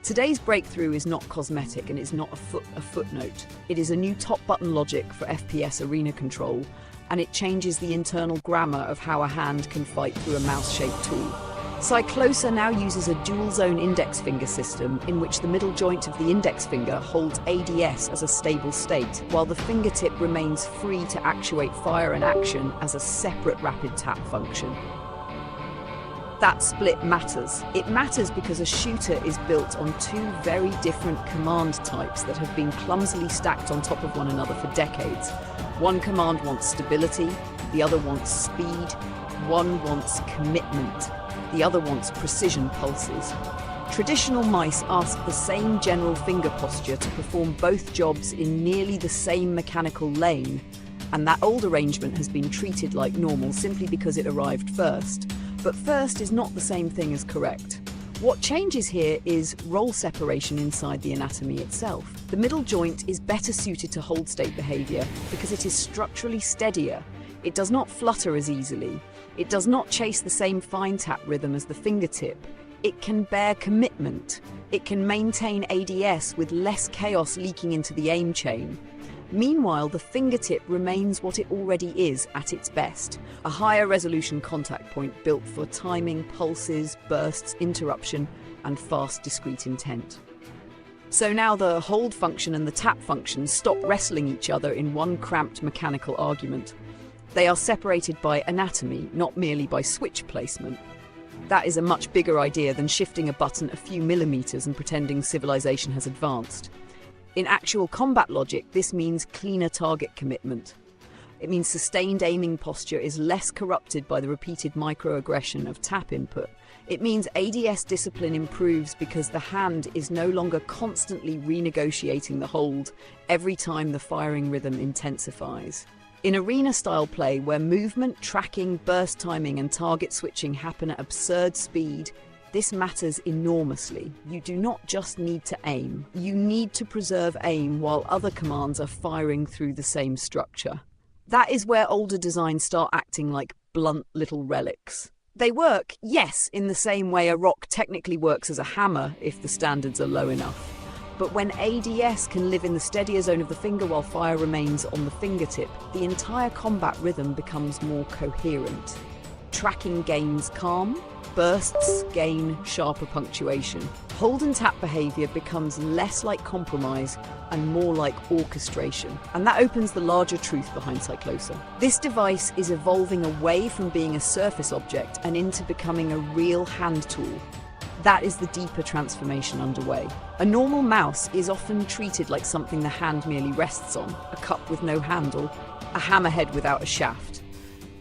Today's breakthrough is not cosmetic and is not a footnote. It is a new top-button logic for FPS arena control, and it changes the internal grammar of how a hand can fight through a mouse-shaped tool. Cyclosa now uses a dual-zone index finger system in which the middle joint of the index finger holds ADS as a stable state, while the fingertip remains free to actuate fire and action as a separate rapid tap function. That split matters. It matters because a shooter is built on two very different command types that have been clumsily stacked on top of one another for decades. One command wants stability, the other wants speed, one wants commitment, the other wants precision pulses. Traditional mice ask the same general finger posture to perform both jobs in nearly the same mechanical lane, and that old arrangement has been treated like normal simply because it arrived first. But first is not the same thing as correct. What changes here is role separation inside the anatomy itself. The middle joint is better suited to hold state behavior because it is structurally steadier. It does not flutter as easily. It does not chase the same fine tap rhythm as the fingertip. It can bear commitment. It can maintain ADS with less chaos leaking into the aim chain. Meanwhile, the fingertip remains what it already is at its best, a higher resolution contact point built for timing, pulses, bursts, interruption, and fast, discrete intent. So now the hold function and the tap function stop wrestling each other in one cramped mechanical argument. They are separated by anatomy, not merely by switch placement. That is a much bigger idea than shifting a button a few millimeters and pretending civilization has advanced. In actual combat logic, this means cleaner target commitment. It means sustained aiming posture is less corrupted by the repeated microaggression of tap input. It means ADS discipline improves because the hand is no longer constantly renegotiating the hold every time the firing rhythm intensifies. In arena-style play, where movement, tracking, burst timing and target switching happen at absurd speed, this matters enormously. You do not just need to aim. You need to preserve aim while other commands are firing through the same structure. That is where older designs start acting like blunt little relics. They work, yes, in the same way a rock technically works as a hammer if the standards are low enough. But when ADS can live in the steadier zone of the finger while fire remains on the fingertip, the entire combat rhythm becomes more coherent. Tracking gains calm, bursts gain sharper punctuation. Hold and tap behavior becomes less like compromise and more like orchestration. And that opens the larger truth behind Cyclosa. This device is evolving away from being a surface object and into becoming a real hand tool. That is the deeper transformation underway. A normal mouse is often treated like something the hand merely rests on, a cup with no handle, a hammerhead without a shaft.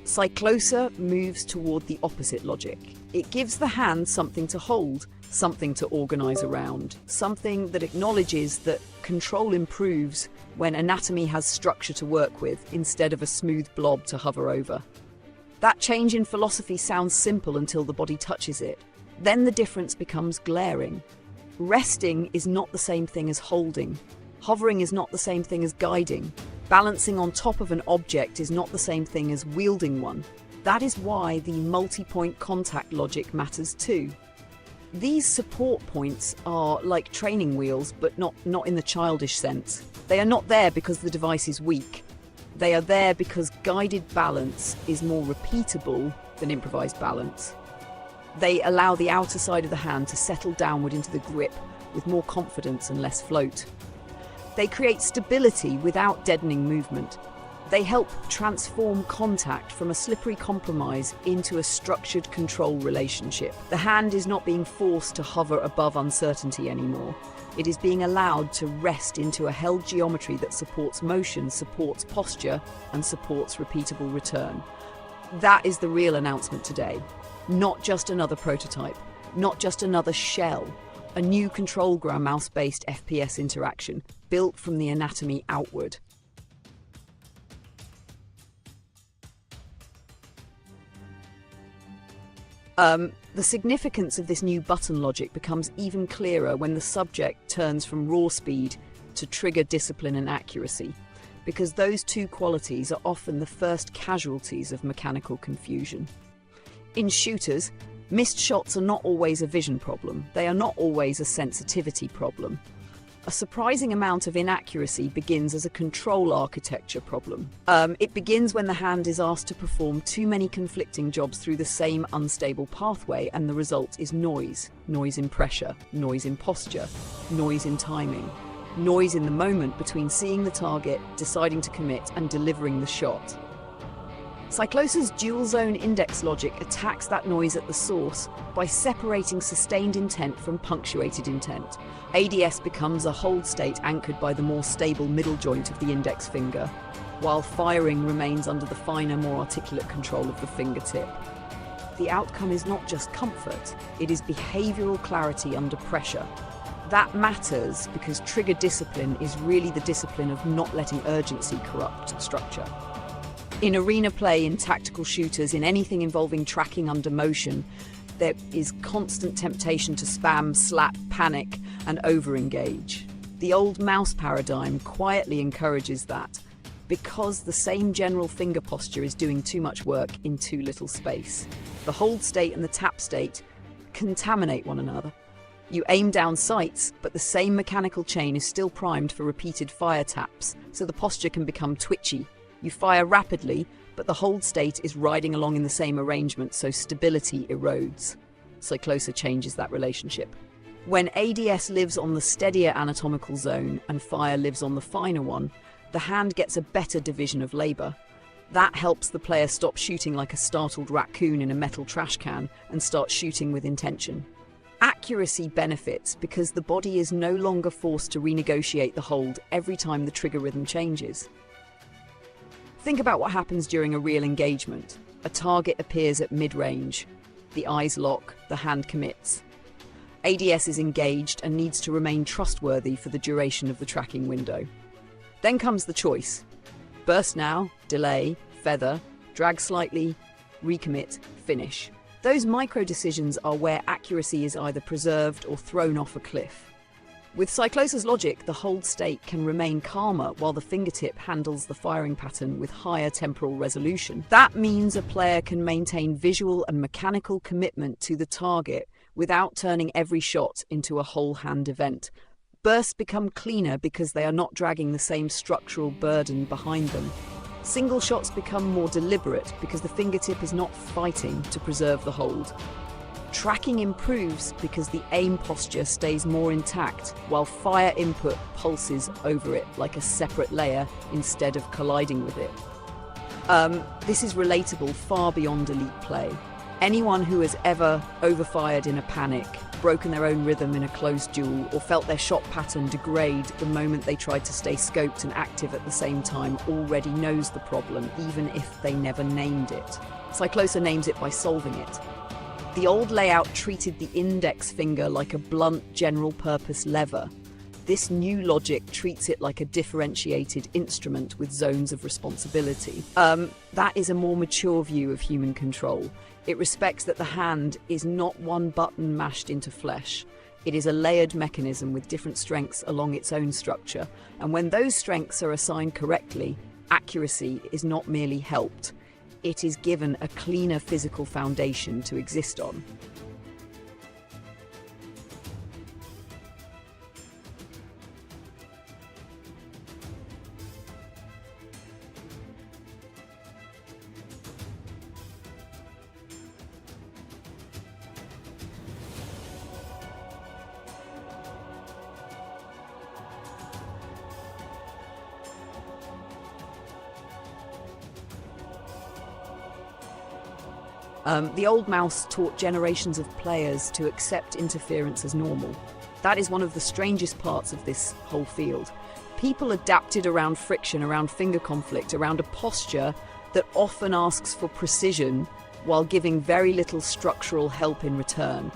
Cyclosa moves toward the opposite logic. It gives the hand something to hold, something to organize around, something that acknowledges that control improves when anatomy has structure to work with instead of a smooth blob to hover over. That change in philosophy sounds simple until the body touches it. Then the difference becomes glaring. Resting is not the same thing as holding. Hovering is not the same thing as guiding. Balancing on top of an object is not the same thing as wielding one. That is why the multi-point contact logic matters too. These support points are like training wheels, but not in the childish sense. They are not there because the device is weak. They are there because guided balance is more repeatable than improvised balance. They allow the outer side of the hand to settle downward into the grip with more confidence and less float. They create stability without deadening movement. They help transform contact from a slippery compromise into a structured control relationship. The hand is not being forced to hover above uncertainty anymore. It is being allowed to rest into a held geometry that supports motion, supports posture, and supports repeatable return. That is the real announcement today. Not just another prototype, not just another shell, a new control ground mouse-based FPS interaction built from the anatomy outward. The significance of this new button logic becomes even clearer when the subject turns from raw speed to trigger discipline and accuracy, because those two qualities are often the first casualties of mechanical confusion. In shooters, Missed shots are not always a vision problem. They are not always a sensitivity problem. A surprising amount of inaccuracy begins as a control architecture problem. It begins when the hand is asked to perform too many conflicting jobs through the same unstable pathway, and the result is noise. Noise in pressure, noise in posture, noise in timing, noise in the moment between seeing the target, deciding to commit, and delivering the shot. Cyclosa's dual-zone index logic attacks that noise at the source by separating sustained intent from punctuated intent. ADS becomes a hold state anchored by the more stable middle joint of the index finger, while firing remains under the finer, more articulate control of the fingertip. The outcome is not just comfort, it is behavioral clarity under pressure. That matters because trigger discipline is really the discipline of not letting urgency corrupt structure. In arena play, in tactical shooters, in anything involving tracking under motion, there is constant temptation to spam, slap, panic, and over-engage. The old mouse paradigm quietly encourages that, because the same general finger posture is doing too much work in too little space. The hold state and the tap state contaminate one another. You aim down sights, but the same mechanical chain is still primed for repeated fire taps, so the posture can become twitchy. You fire rapidly, but the hold state is riding along in the same arrangement, so stability erodes. Cyclosa changes that relationship. When ADS lives on the steadier anatomical zone and fire lives on the finer one, the hand gets a better division of labour. That helps the player stop shooting like a startled raccoon in a metal trash can and start shooting with intention. Accuracy benefits because the body is no longer forced to renegotiate the hold every time the trigger rhythm changes. Think about what happens during a real engagement. A target appears at mid-range. The eyes lock, the hand commits. ADS is engaged and needs to remain trustworthy for the duration of the tracking window. Then comes the choice. Burst now, delay, feather, drag slightly, recommit, finish. Those micro-decisions are where accuracy is either preserved or thrown off a cliff. With Cyclosa's logic, the hold state can remain calmer while the fingertip handles the firing pattern with higher temporal resolution. That means a player can maintain visual and mechanical commitment to the target without turning every shot into a whole hand event. Bursts become cleaner because they are not dragging the same structural burden behind them. Single shots become more deliberate because the fingertip is not fighting to preserve the hold. Tracking improves because the aim posture stays more intact, while fire input pulses over it like a separate layer instead of colliding with it. This is relatable far beyond elite play. Anyone who has ever overfired in a panic, broken their own rhythm in a close duel, or felt their shot pattern degrade the moment they tried to stay scoped and active at the same time already knows the problem, even if they never named it. Cyclosa names it by solving it. The old layout treated the index finger like a blunt general-purpose lever. This new logic treats it like a differentiated instrument with zones of responsibility. That is a more mature view of human control. It respects that the hand is not one button mashed into flesh. It is a layered mechanism with different strengths along its own structure. And when those strengths are assigned correctly, accuracy is not merely helped. It is given a cleaner physical foundation to exist on. The old mouse taught generations of players to accept interference as normal. That is one of the strangest parts of this whole field. People adapted around friction, around finger conflict, around a posture that often asks for precision while giving very little structural help in return.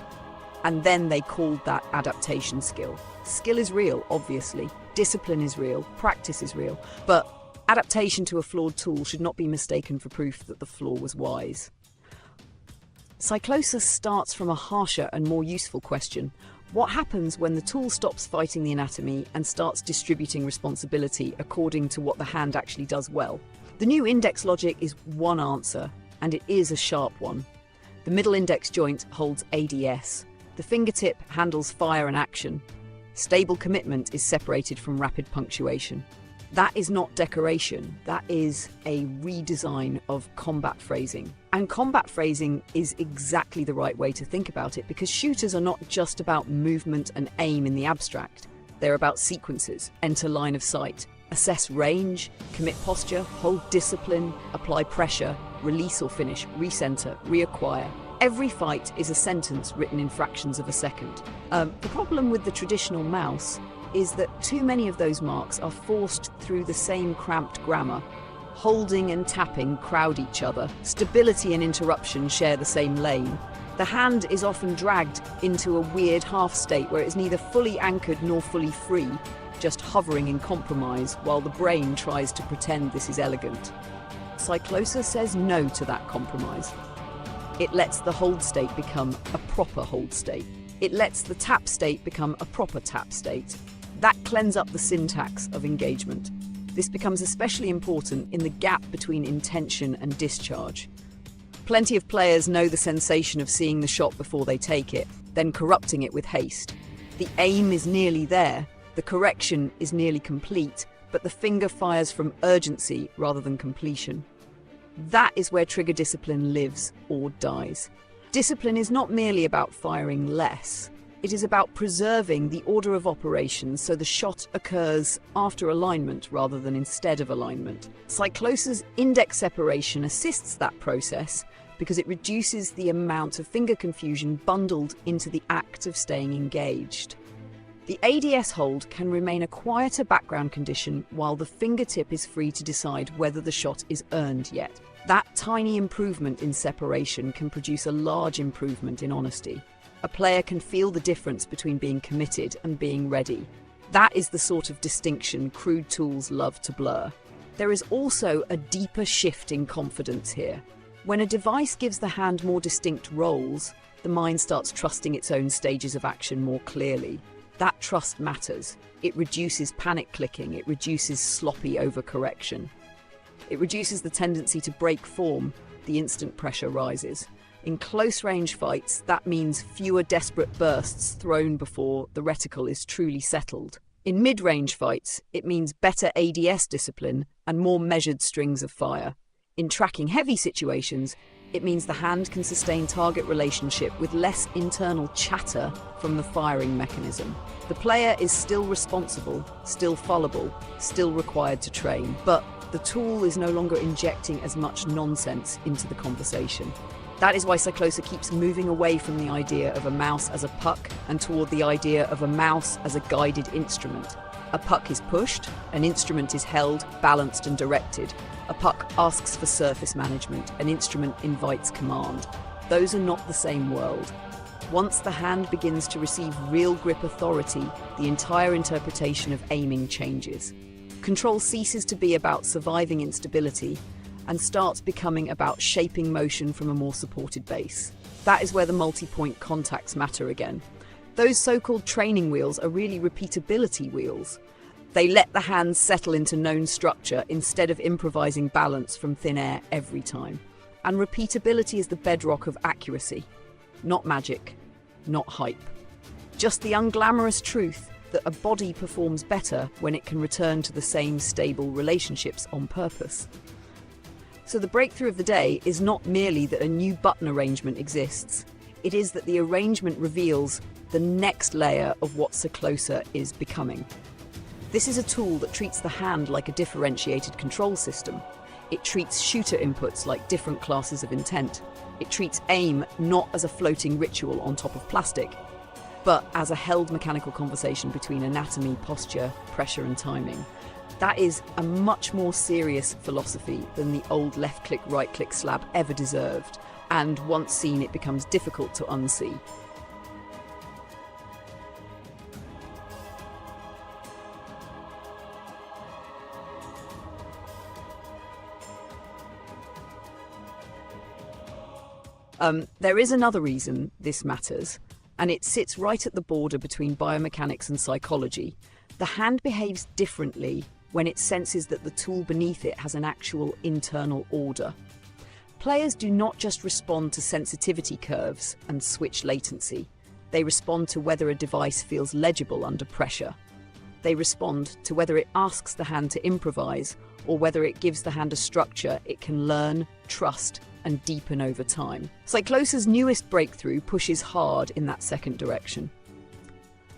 And then they called that adaptation skill. Skill is real, obviously. Discipline is real. Practice is real. But adaptation to a flawed tool should not be mistaken for proof that the flaw was wise. Cyclosa starts from a harsher and more useful question. What happens when the tool stops fighting the anatomy and starts distributing responsibility according to what the hand actually does well? The new index logic is one answer, and it is a sharp one. The middle index joint holds ADS. The fingertip handles fire and action. Stable commitment is separated from rapid punctuation. That is not decoration, that is a redesign of combat phrasing. And combat phrasing is exactly the right way to think about it, because shooters are not just about movement and aim in the abstract. They're about sequences, enter line of sight, assess range, commit posture, hold discipline, apply pressure, release or finish, recenter, reacquire. Every fight is a sentence written in fractions of a second. The problem with the traditional mouse is that too many of those marks are forced through the same cramped grammar. Holding and tapping crowd each other. Stability and interruption share the same lane. The hand is often dragged into a weird half state where it's neither fully anchored nor fully free, just hovering in compromise while the brain tries to pretend this is elegant. Cyclosa says no to that compromise. It lets the hold state become a proper hold state. It lets the tap state become a proper tap state. That cleans up the syntax of engagement. This becomes especially important in the gap between intention and discharge. Plenty of players know the sensation of seeing the shot before they take it, then corrupting it with haste. The aim is nearly there, the correction is nearly complete, but the finger fires from urgency rather than completion. That is where trigger discipline lives or dies. Discipline is not merely about firing less. It is about preserving the order of operations so the shot occurs after alignment rather than instead of alignment. Cyclosa's index separation assists that process because it reduces the amount of finger confusion bundled into the act of staying engaged. The ADS hold can remain a quieter background condition while the fingertip is free to decide whether the shot is earned yet. That tiny improvement in separation can produce a large improvement in honesty. A player can feel the difference between being committed and being ready. That is the sort of distinction crude tools love to blur. There is also a deeper shift in confidence here. When a device gives the hand more distinct roles, the mind starts trusting its own stages of action more clearly. That trust matters. It reduces panic clicking, it reduces sloppy overcorrection. It reduces the tendency to break form, the instant pressure rises. In close-range fights, that means fewer desperate bursts thrown before the reticle is truly settled. In mid-range fights, it means better ADS discipline and more measured strings of fire. In tracking-heavy situations, it means the hand can sustain target relationship with less internal chatter from the firing mechanism. The player is still responsible, still fallible, still required to train, but the tool is no longer injecting as much nonsense into the conversation. That is why Cyclosa keeps moving away from the idea of a mouse as a puck and toward the idea of a mouse as a guided instrument. A puck is pushed, an instrument is held, balanced and directed. A puck asks for surface management, an instrument invites command. Those are not the same world. Once the hand begins to receive real grip authority, the entire interpretation of aiming changes. Control ceases to be about surviving instability and starts becoming about shaping motion from a more supported base. That is where the multi-point contacts matter again. Those so-called training wheels are really repeatability wheels. They let the hands settle into known structure instead of improvising balance from thin air every time. And repeatability is the bedrock of accuracy. Not magic, not hype. Just the unglamorous truth that a body performs better when it can return to the same stable relationships on purpose. So the breakthrough of the day is not merely that a new button arrangement exists. It is that the arrangement reveals the next layer of what Cyclosa is becoming. This is a tool that treats the hand like a differentiated control system. It treats shooter inputs like different classes of intent. It treats aim not as a floating ritual on top of plastic, but as a held mechanical conversation between anatomy, posture, pressure and timing. That is a much more serious philosophy than the old left-click, right-click slab ever deserved, and once seen it becomes difficult to unsee. There is another reason this matters, and it sits right at the border between biomechanics and psychology. The hand behaves differently when it senses that the tool beneath it has an actual internal order. Players do not just respond to sensitivity curves and switch latency. They respond to whether a device feels legible under pressure. They respond to whether it asks the hand to improvise or whether it gives the hand a structure it can learn, trust, and deepen over time. Cyclosa's newest breakthrough pushes hard in that second direction.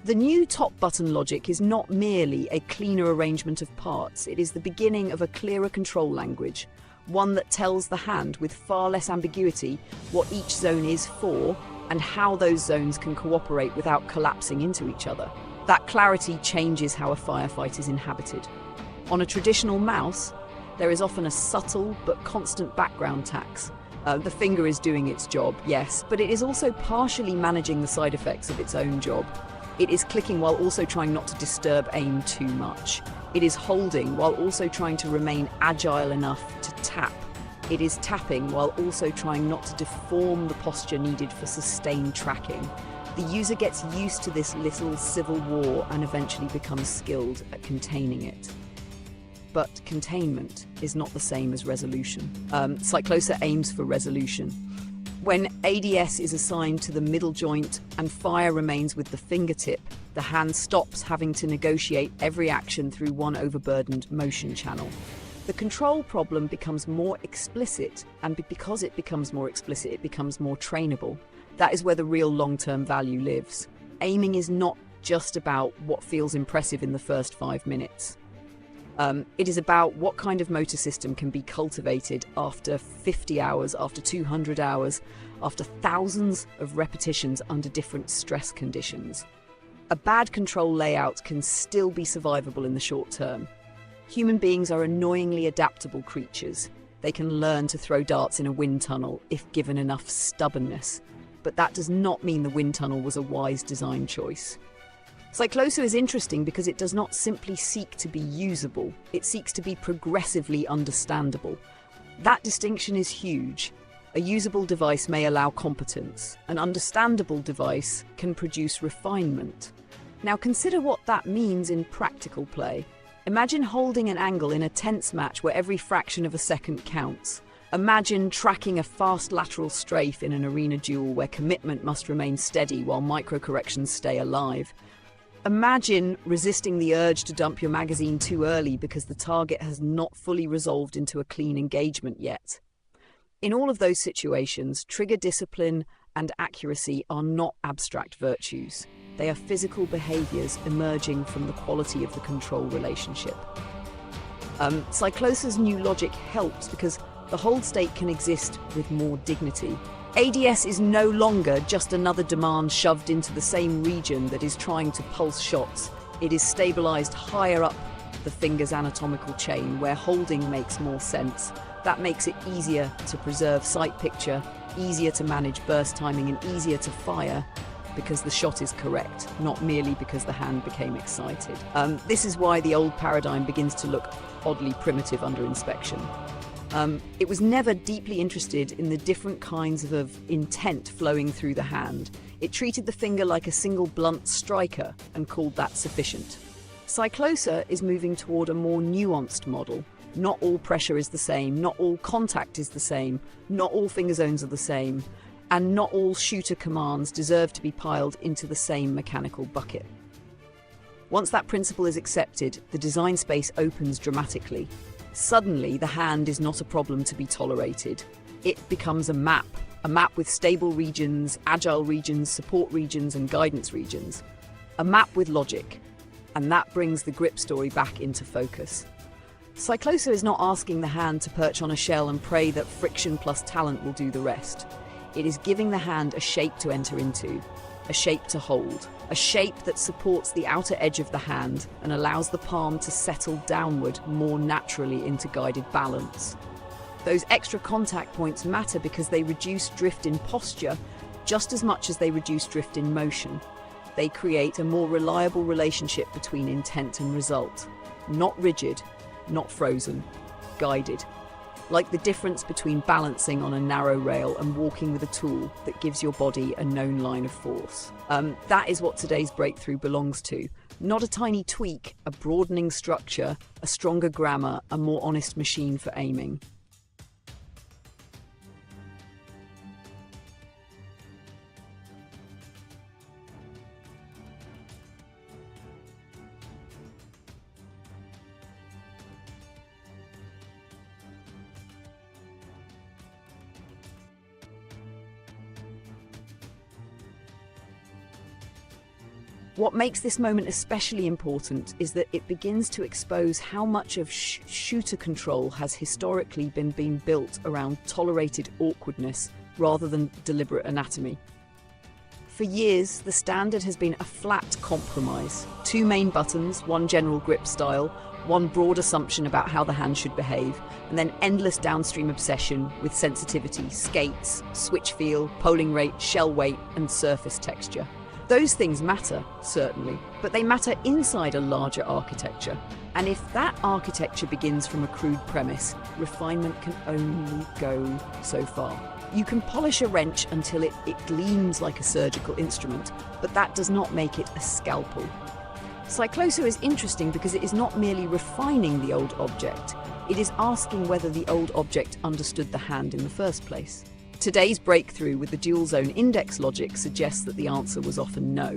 The new top button logic is not merely a cleaner arrangement of parts, it is the beginning of a clearer control language, one that tells the hand with far less ambiguity what each zone is for and how those zones can cooperate without collapsing into each other. That clarity changes how a firefight is inhabited. On a traditional mouse, there is often a subtle but constant background tax. The finger is doing its job, yes, but it is also partially managing the side effects of its own job. It is clicking while also trying not to disturb aim too much. It is holding while also trying to remain agile enough to tap. It is tapping while also trying not to deform the posture needed for sustained tracking. The user gets used to this little civil war and eventually becomes skilled at containing it. But containment is not the same as resolution. Cyclosa aims for resolution. When ADS is assigned to the middle joint and fire remains with the fingertip, the hand stops having to negotiate every action through one overburdened motion channel. The control problem becomes more explicit, and because it becomes more explicit, it becomes more trainable. That is where the real long-term value lives. Aiming is not just about what feels impressive in the first 5 minutes. It is about what kind of motor system can be cultivated after 50 hours, after 200 hours, after thousands of repetitions under different stress conditions. A bad control layout can still be survivable in the short term. Human beings are annoyingly adaptable creatures. They can learn to throw darts in a wind tunnel if given enough stubbornness. But that does not mean the wind tunnel was a wise design choice. Cyclosa is interesting because it does not simply seek to be usable, it seeks to be progressively understandable. That distinction is huge. A usable device may allow competence. An understandable device can produce refinement. Now consider what that means in practical play. Imagine holding an angle in a tense match where every fraction of a second counts. Imagine tracking a fast lateral strafe in an arena duel where commitment must remain steady while micro-corrections stay alive. Imagine resisting the urge to dump your magazine too early because the target has not fully resolved into a clean engagement yet. In all of those situations, trigger discipline and accuracy are not abstract virtues. They are physical behaviors emerging from the quality of the control relationship. Cyclosa's new logic helps because the hold state can exist with more dignity. ADS is no longer just another demand shoved into the same region that is trying to pulse shots. It is stabilized higher up the finger's anatomical chain where holding makes more sense. That makes it easier to preserve sight picture, easier to manage burst timing, and easier to fire because the shot is correct, not merely because the hand became excited. This is why the old paradigm begins to look oddly primitive under inspection. It was never deeply interested in the different kinds of intent flowing through the hand. It treated the finger like a single blunt striker and called that sufficient. Cyclosa is moving toward a more nuanced model. Not all pressure is the same, not all contact is the same, not all finger zones are the same, and not all shooter commands deserve to be piled into the same mechanical bucket. Once that principle is accepted, the design space opens dramatically. Suddenly, the hand is not a problem to be tolerated. It becomes a map with stable regions, agile regions, support regions, and guidance regions. A map with logic, and that brings the grip story back into focus. Cyclosa is not asking the hand to perch on a shell and pray that friction plus talent will do the rest. It is giving the hand a shape to enter into, a shape to hold, a shape that supports the outer edge of the hand and allows the palm to settle downward more naturally into guided balance. Those extra contact points matter because they reduce drift in posture just as much as they reduce drift in motion. They create a more reliable relationship between intent and result. Not rigid, not frozen, guided. Like the difference between balancing on a narrow rail and walking with a tool that gives your body a known line of force. That is what today's breakthrough belongs to. Not a tiny tweak, a broadening structure, a stronger grammar, a more honest machine for aiming. What makes this moment especially important is that it begins to expose how much of shooter control has historically been built around tolerated awkwardness rather than deliberate anatomy. For years, the standard has been a flat compromise. 2 main buttons, 1 general grip style, 1 broad assumption about how the hand should behave, and then endless downstream obsession with sensitivity, skates, switch feel, polling rate, shell weight, and surface texture. Those things matter, certainly, but they matter inside a larger architecture. And if that architecture begins from a crude premise, refinement can only go so far. You can polish a wrench until it gleams like a surgical instrument, but that does not make it a scalpel. Cyclosa is interesting because it is not merely refining the old object, it is asking whether the old object understood the hand in the first place. Today's breakthrough with the dual-zone index logic suggests that the answer was often no.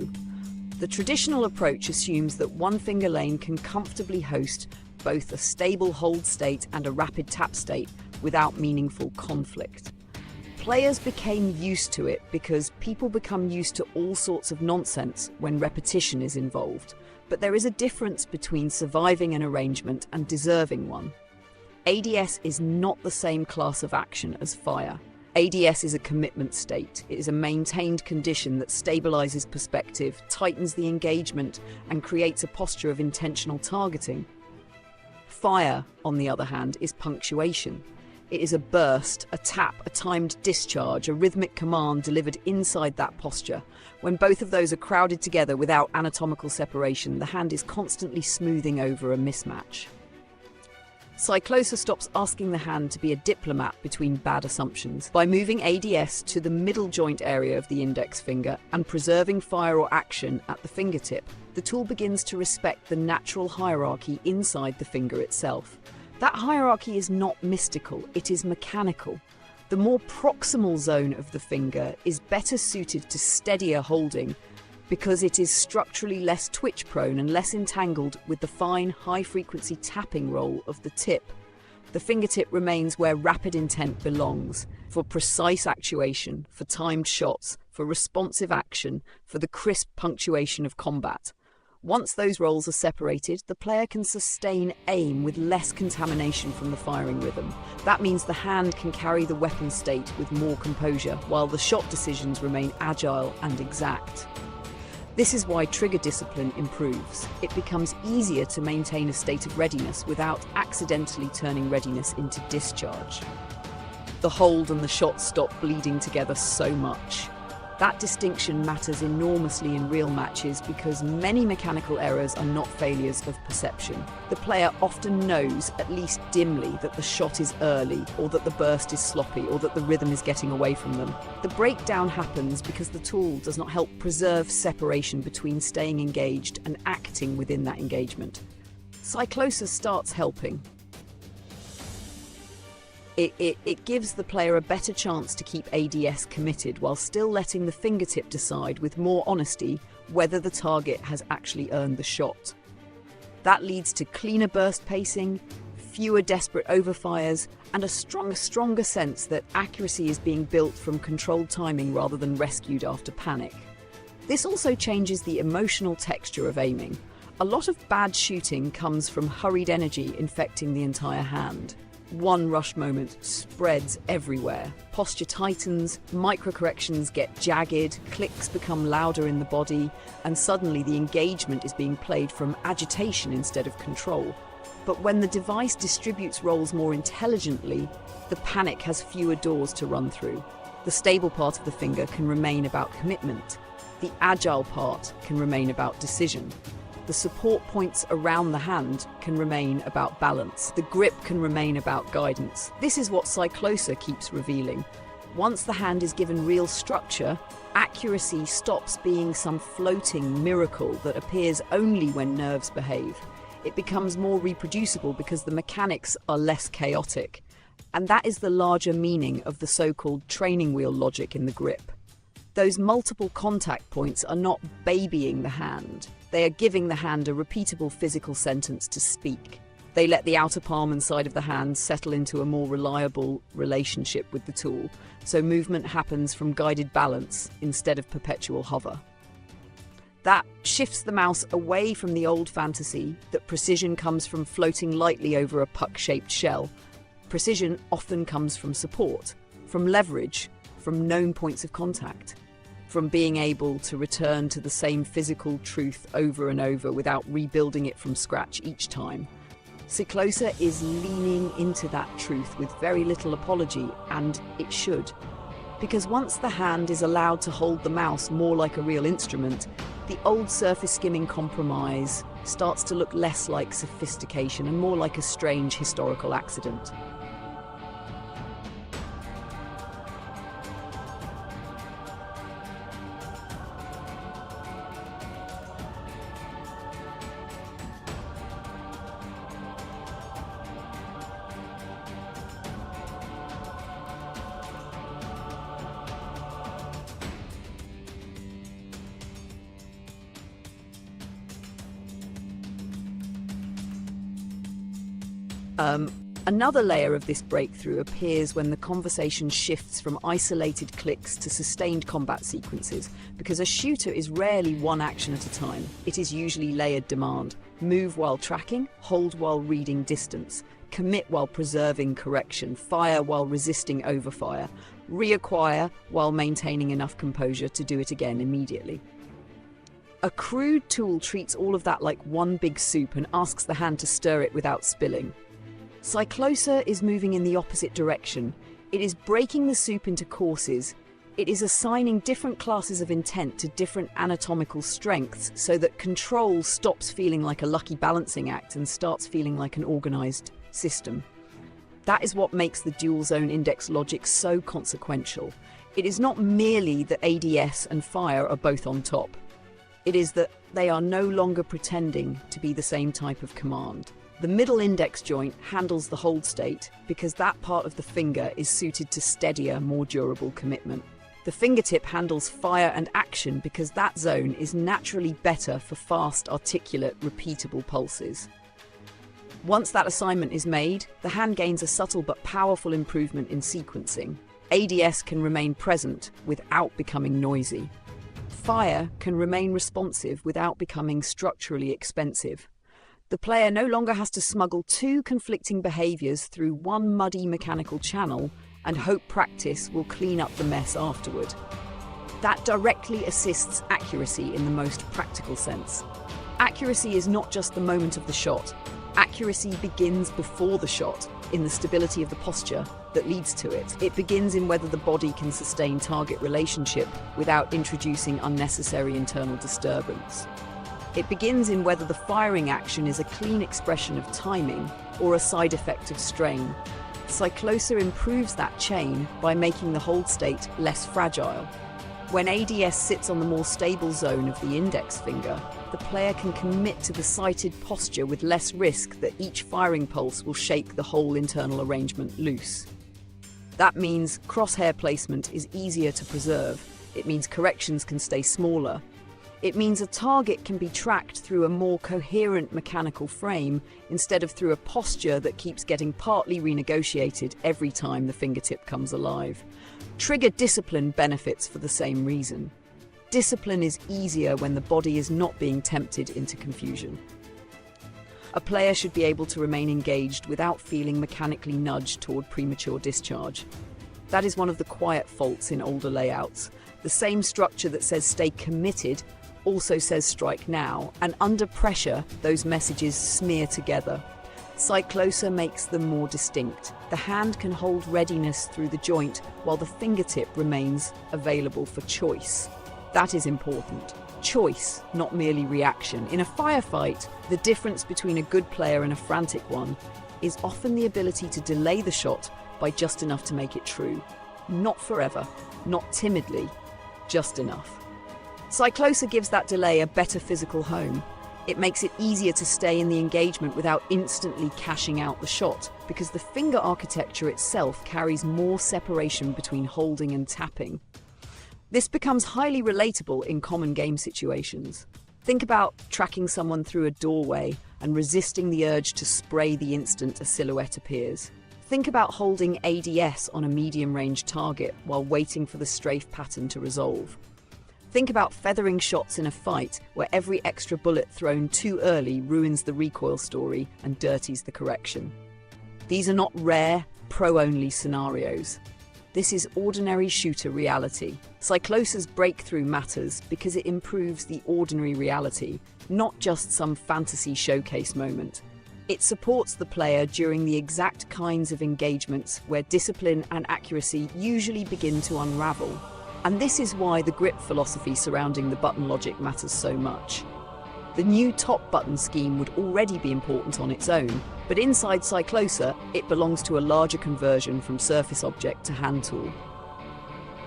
The traditional approach assumes that one finger lane can comfortably host both a stable hold state and a rapid tap state without meaningful conflict. Players became used to it because people become used to all sorts of nonsense when repetition is involved, but there is a difference between surviving an arrangement and deserving one. ADS is not the same class of action as fire. ADS is a commitment state. It is a maintained condition that stabilizes perspective, tightens the engagement, and creates a posture of intentional targeting. Fire, on the other hand, is punctuation. It is a burst, a tap, a timed discharge, a rhythmic command delivered inside that posture. When both of those are crowded together without anatomical separation, the hand is constantly smoothing over a mismatch. Cyclosa stops asking the hand to be a diplomat between bad assumptions. By moving ADS to the middle joint area of the index finger and preserving fire or action at the fingertip, the tool begins to respect the natural hierarchy inside the finger itself. That hierarchy is not mystical, it is mechanical. The more proximal zone of the finger is better suited to steadier holding because it is structurally less twitch-prone and less entangled with the fine, high-frequency tapping roll of the tip. The fingertip remains where rapid intent belongs, for precise actuation, for timed shots, for responsive action, for the crisp punctuation of combat. Once those roles are separated, the player can sustain aim with less contamination from the firing rhythm. That means the hand can carry the weapon state with more composure, while the shot decisions remain agile and exact. This is why trigger discipline improves. It becomes easier to maintain a state of readiness without accidentally turning readiness into discharge. The hold and the shot stop bleeding together so much. That distinction matters enormously in real matches because many mechanical errors are not failures of perception. The player often knows, at least dimly, that the shot is early, or that the burst is sloppy, or that the rhythm is getting away from them. The breakdown happens because the tool does not help preserve separation between staying engaged and acting within that engagement. Cyclosa starts helping. It gives the player a better chance to keep ADS committed while still letting the fingertip decide with more honesty whether the target has actually earned the shot. That leads to cleaner burst pacing, fewer desperate overfires, and a stronger sense that accuracy is being built from controlled timing rather than rescued after panic. This also changes the emotional texture of aiming. A lot of bad shooting comes from hurried energy infecting the entire hand. One rush moment spreads everywhere. Posture tightens, microcorrections get jagged, clicks become louder in the body, and suddenly the engagement is being played from agitation instead of control. But when the device distributes roles more intelligently, the panic has fewer doors to run through. The stable part of the finger can remain about commitment. The agile part can remain about decision. The support points around the hand can remain about balance. The grip can remain about guidance. This is what Cyclosa keeps revealing. Once the hand is given real structure, accuracy stops being some floating miracle that appears only when nerves behave. It becomes more reproducible because the mechanics are less chaotic. And that is the larger meaning of the so-called training wheel logic in the grip. Those multiple contact points are not babying the hand. They are giving the hand a repeatable physical sentence to speak. They let the outer palm and side of the hand settle into a more reliable relationship with the tool, so movement happens from guided balance instead of perpetual hover. That shifts the mouse away from the old fantasy that precision comes from floating lightly over a puck-shaped shell. Precision often comes from support, from leverage, from known points of contact, from being able to return to the same physical truth over and over without rebuilding it from scratch each time. Cyclosa is leaning into that truth with very little apology, and it should. Because once the hand is allowed to hold the mouse more like a real instrument, the old surface skimming compromise starts to look less like sophistication and more like a strange historical accident. Another layer of this breakthrough appears when the conversation shifts from isolated clicks to sustained combat sequences, because a shooter is rarely one action at a time. It is usually layered demand. Move while tracking, hold while reading distance, commit while preserving correction, fire while resisting overfire, reacquire while maintaining enough composure to do it again immediately. A crude tool treats all of that like one big soup and asks the hand to stir it without spilling. Cyclosa is moving in the opposite direction. It is breaking the soup into courses. It is assigning different classes of intent to different anatomical strengths so that control stops feeling like a lucky balancing act and starts feeling like an organized system. That is what makes the dual zone index logic so consequential. It is not merely that ADS and fire are both on top. It is that they are no longer pretending to be the same type of command. The middle index joint handles the hold state because that part of the finger is suited to steadier, more durable commitment. The fingertip handles fire and action because that zone is naturally better for fast, articulate, repeatable pulses. Once that assignment is made, the hand gains a subtle but powerful improvement in sequencing. ADS can remain present without becoming noisy. Fire can remain responsive without becoming structurally expensive. The player no longer has to smuggle two conflicting behaviours through one muddy mechanical channel and hope practice will clean up the mess afterward. That directly assists accuracy in the most practical sense. Accuracy is not just the moment of the shot. Accuracy begins before the shot, in the stability of the posture that leads to it. It begins in whether the body can sustain target relationship without introducing unnecessary internal disturbance. It begins in whether the firing action is a clean expression of timing or a side effect of strain. Cyclosa improves that chain by making the hold state less fragile. When ADS sits on the more stable zone of the index finger, the player can commit to the sighted posture with less risk that each firing pulse will shake the whole internal arrangement loose. That means crosshair placement is easier to preserve. It means corrections can stay smaller. It means a target can be tracked through a more coherent mechanical frame instead of through a posture that keeps getting partly renegotiated every time the fingertip comes alive. Trigger discipline benefits for the same reason. Discipline is easier when the body is not being tempted into confusion. A player should be able to remain engaged without feeling mechanically nudged toward premature discharge. That is one of the quiet faults in older layouts. The same structure that says stay committed also says strike now, and under pressure, those messages smear together. Cyclosa makes them more distinct. The hand can hold readiness through the joint, while the fingertip remains available for choice. That is important. Choice, not merely reaction. In a firefight, the difference between a good player and a frantic one is often the ability to delay the shot by just enough to make it true. Not forever, not timidly, just enough. Cyclosa gives that delay a better physical home. It makes it easier to stay in the engagement without instantly cashing out the shot, because the finger architecture itself carries more separation between holding and tapping. This becomes highly relatable in common game situations. Think about tracking someone through a doorway and resisting the urge to spray the instant a silhouette appears. Think about holding ADS on a medium-range target while waiting for the strafe pattern to resolve. Think about feathering shots in a fight where every extra bullet thrown too early ruins the recoil story and dirties the correction. These are not rare, pro-only scenarios. This is ordinary shooter reality. Cyclosa's breakthrough matters because it improves the ordinary reality, not just some fantasy showcase moment. It supports the player during the exact kinds of engagements where discipline and accuracy usually begin to unravel. And this is why the grip philosophy surrounding the button logic matters so much. The new top button scheme would already be important on its own, but inside Cyclosa, it belongs to a larger conversion from surface object to hand tool.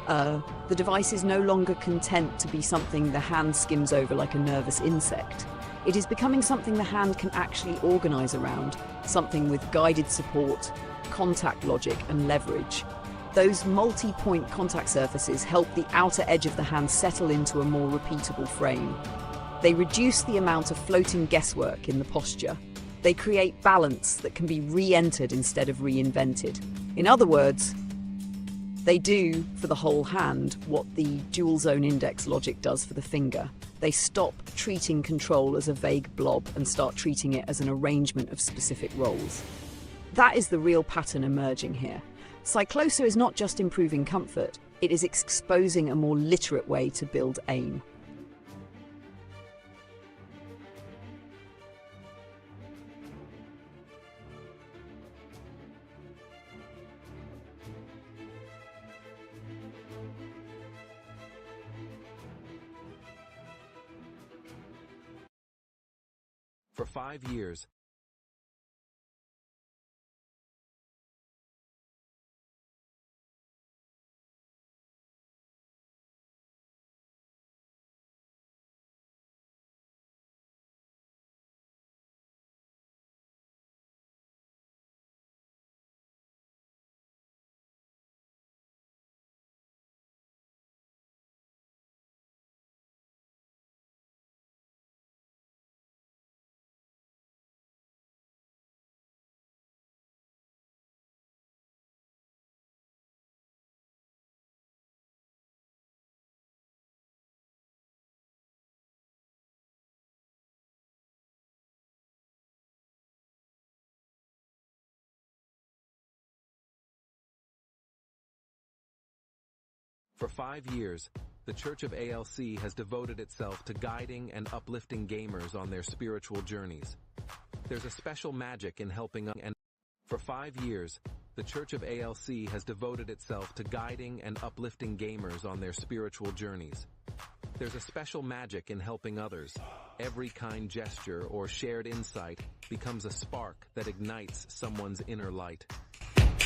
The device is no longer content to be something the hand skims over like a nervous insect. It is becoming something the hand can actually organize around, something with guided support, contact logic, and leverage. Those multi-point contact surfaces help the outer edge of the hand settle into a more repeatable frame. They reduce the amount of floating guesswork in the posture. They create balance that can be re-entered instead of reinvented. In other words, they do for the whole hand what the dual zone index logic does for the finger. They stop treating control as a vague blob and start treating it as an arrangement of specific roles. That is the real pattern emerging here. Cyclosa is not just improving comfort, it is exposing a more literate way to build aim. For 5 years, the Church of ALC has devoted itself to guiding and uplifting gamers on their spiritual journeys. There's a special magic in helping For 5 years, the Church of ALC has devoted itself to guiding and uplifting gamers on their spiritual journeys. There's a special magic in helping others. Every kind gesture or shared insight becomes a spark that ignites someone's inner light.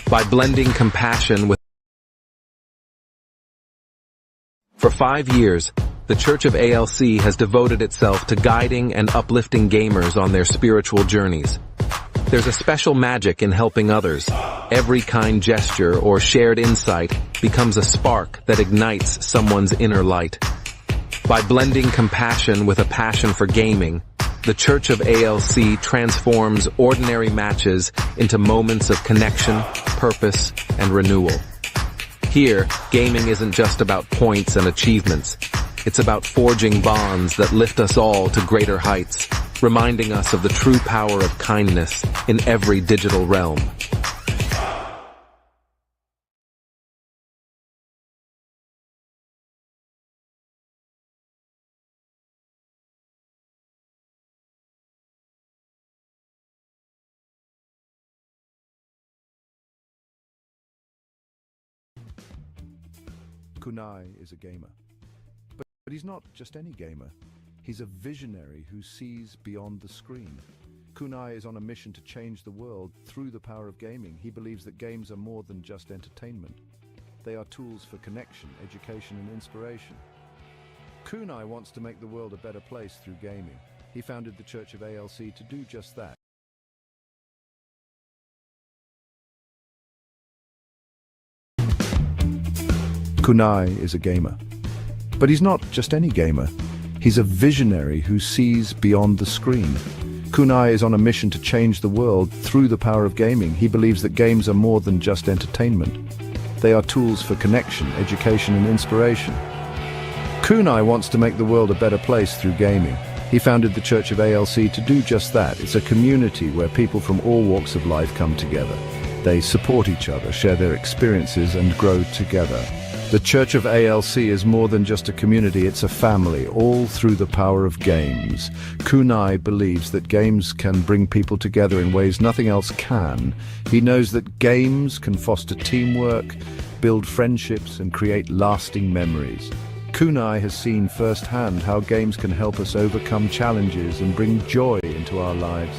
By blending compassion with For 5 years, the Church of ALC has devoted itself to guiding and uplifting gamers on their spiritual journeys. There's a special magic in helping others. Every kind gesture or shared insight becomes a spark that ignites someone's inner light. By blending compassion with a passion for gaming, the Church of ALC transforms ordinary matches into moments of connection, purpose, and renewal. Here, gaming isn't just about points and achievements. It's about forging bonds that lift us all to greater heights, reminding us of the true power of kindness in every digital realm. Kunai is a gamer. But he's not just any gamer. He's a visionary who sees beyond the screen. Kunai is on a mission to change the world through the power of gaming. He believes that games are more than just entertainment. They are tools for connection, education, and inspiration. Kunai wants to make the world a better place through gaming. He founded the Church of ALC to do just that. Kunai is a gamer. But he's not just any gamer. He's a visionary who sees beyond the screen. Kunai is on a mission to change the world through the power of gaming. He believes that games are more than just entertainment. They are tools for connection, education, and inspiration. Kunai wants to make the world a better place through gaming. He founded the Church of ALC to do just that. It's a community where people from all walks of life come together. They support each other, share their experiences, and grow together. The Church of ALC is more than just a community, it's a family, all through the power of games. Kunai believes that games can bring people together in ways nothing else can. He knows that games can foster teamwork, build friendships, and create lasting memories. Kunai has seen firsthand how games can help us overcome challenges and bring joy into our lives.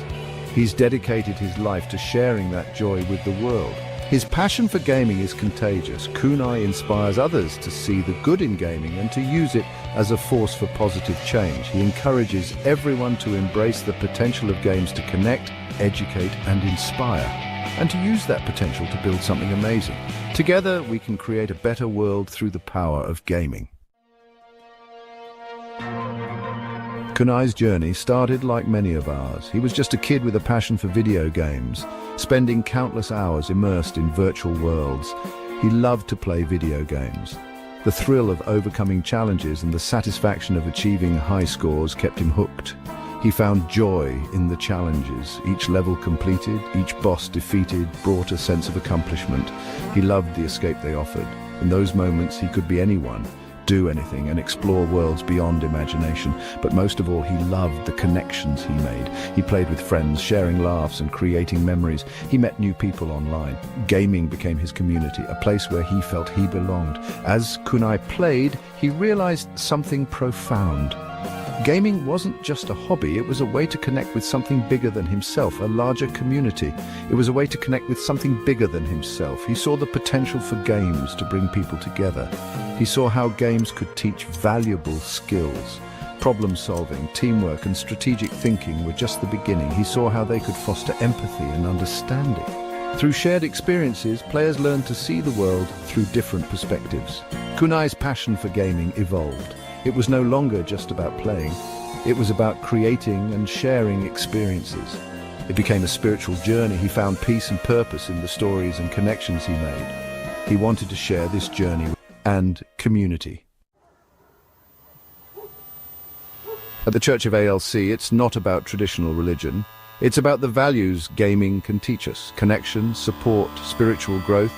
He's dedicated his life to sharing that joy with the world. His passion for gaming is contagious. Kunai inspires others to see the good in gaming and to use it as a force for positive change. He encourages everyone to embrace the potential of games to connect, educate, and inspire, and to use that potential to build something amazing. Together, we can create a better world through the power of gaming. Kunai's journey started like many of ours. He was just a kid with a passion for video games, spending countless hours immersed in virtual worlds. He loved to play video games. The thrill of overcoming challenges and the satisfaction of achieving high scores kept him hooked. He found joy in the challenges. Each level completed, each boss defeated, brought a sense of accomplishment. He loved the escape they offered. In those moments, he could be anyone, do anything, and explore worlds beyond imagination. But most of all, he loved the connections he made. He played with friends, sharing laughs and creating memories. He met new people online. Gaming became his community, a place where he felt he belonged. As Kunai played, he realized something profound. Gaming wasn't just a hobby, it was a way to connect with something bigger than himself, a larger community. It was a way to connect with something bigger than himself. He saw the potential for games to bring people together. He saw how games could teach valuable skills. Problem solving, teamwork, and strategic thinking were just the beginning. He saw how they could foster empathy and understanding. Through shared experiences, players learned to see the world through different perspectives. Kunai's passion for gaming evolved. It was no longer just about playing. It was about creating and sharing experiences. It became a spiritual journey. He found peace and purpose in the stories and connections he made. He wanted to share this journey and community. At the Church of ALC, it's not about traditional religion. It's about the values gaming can teach us: connection, support, spiritual growth.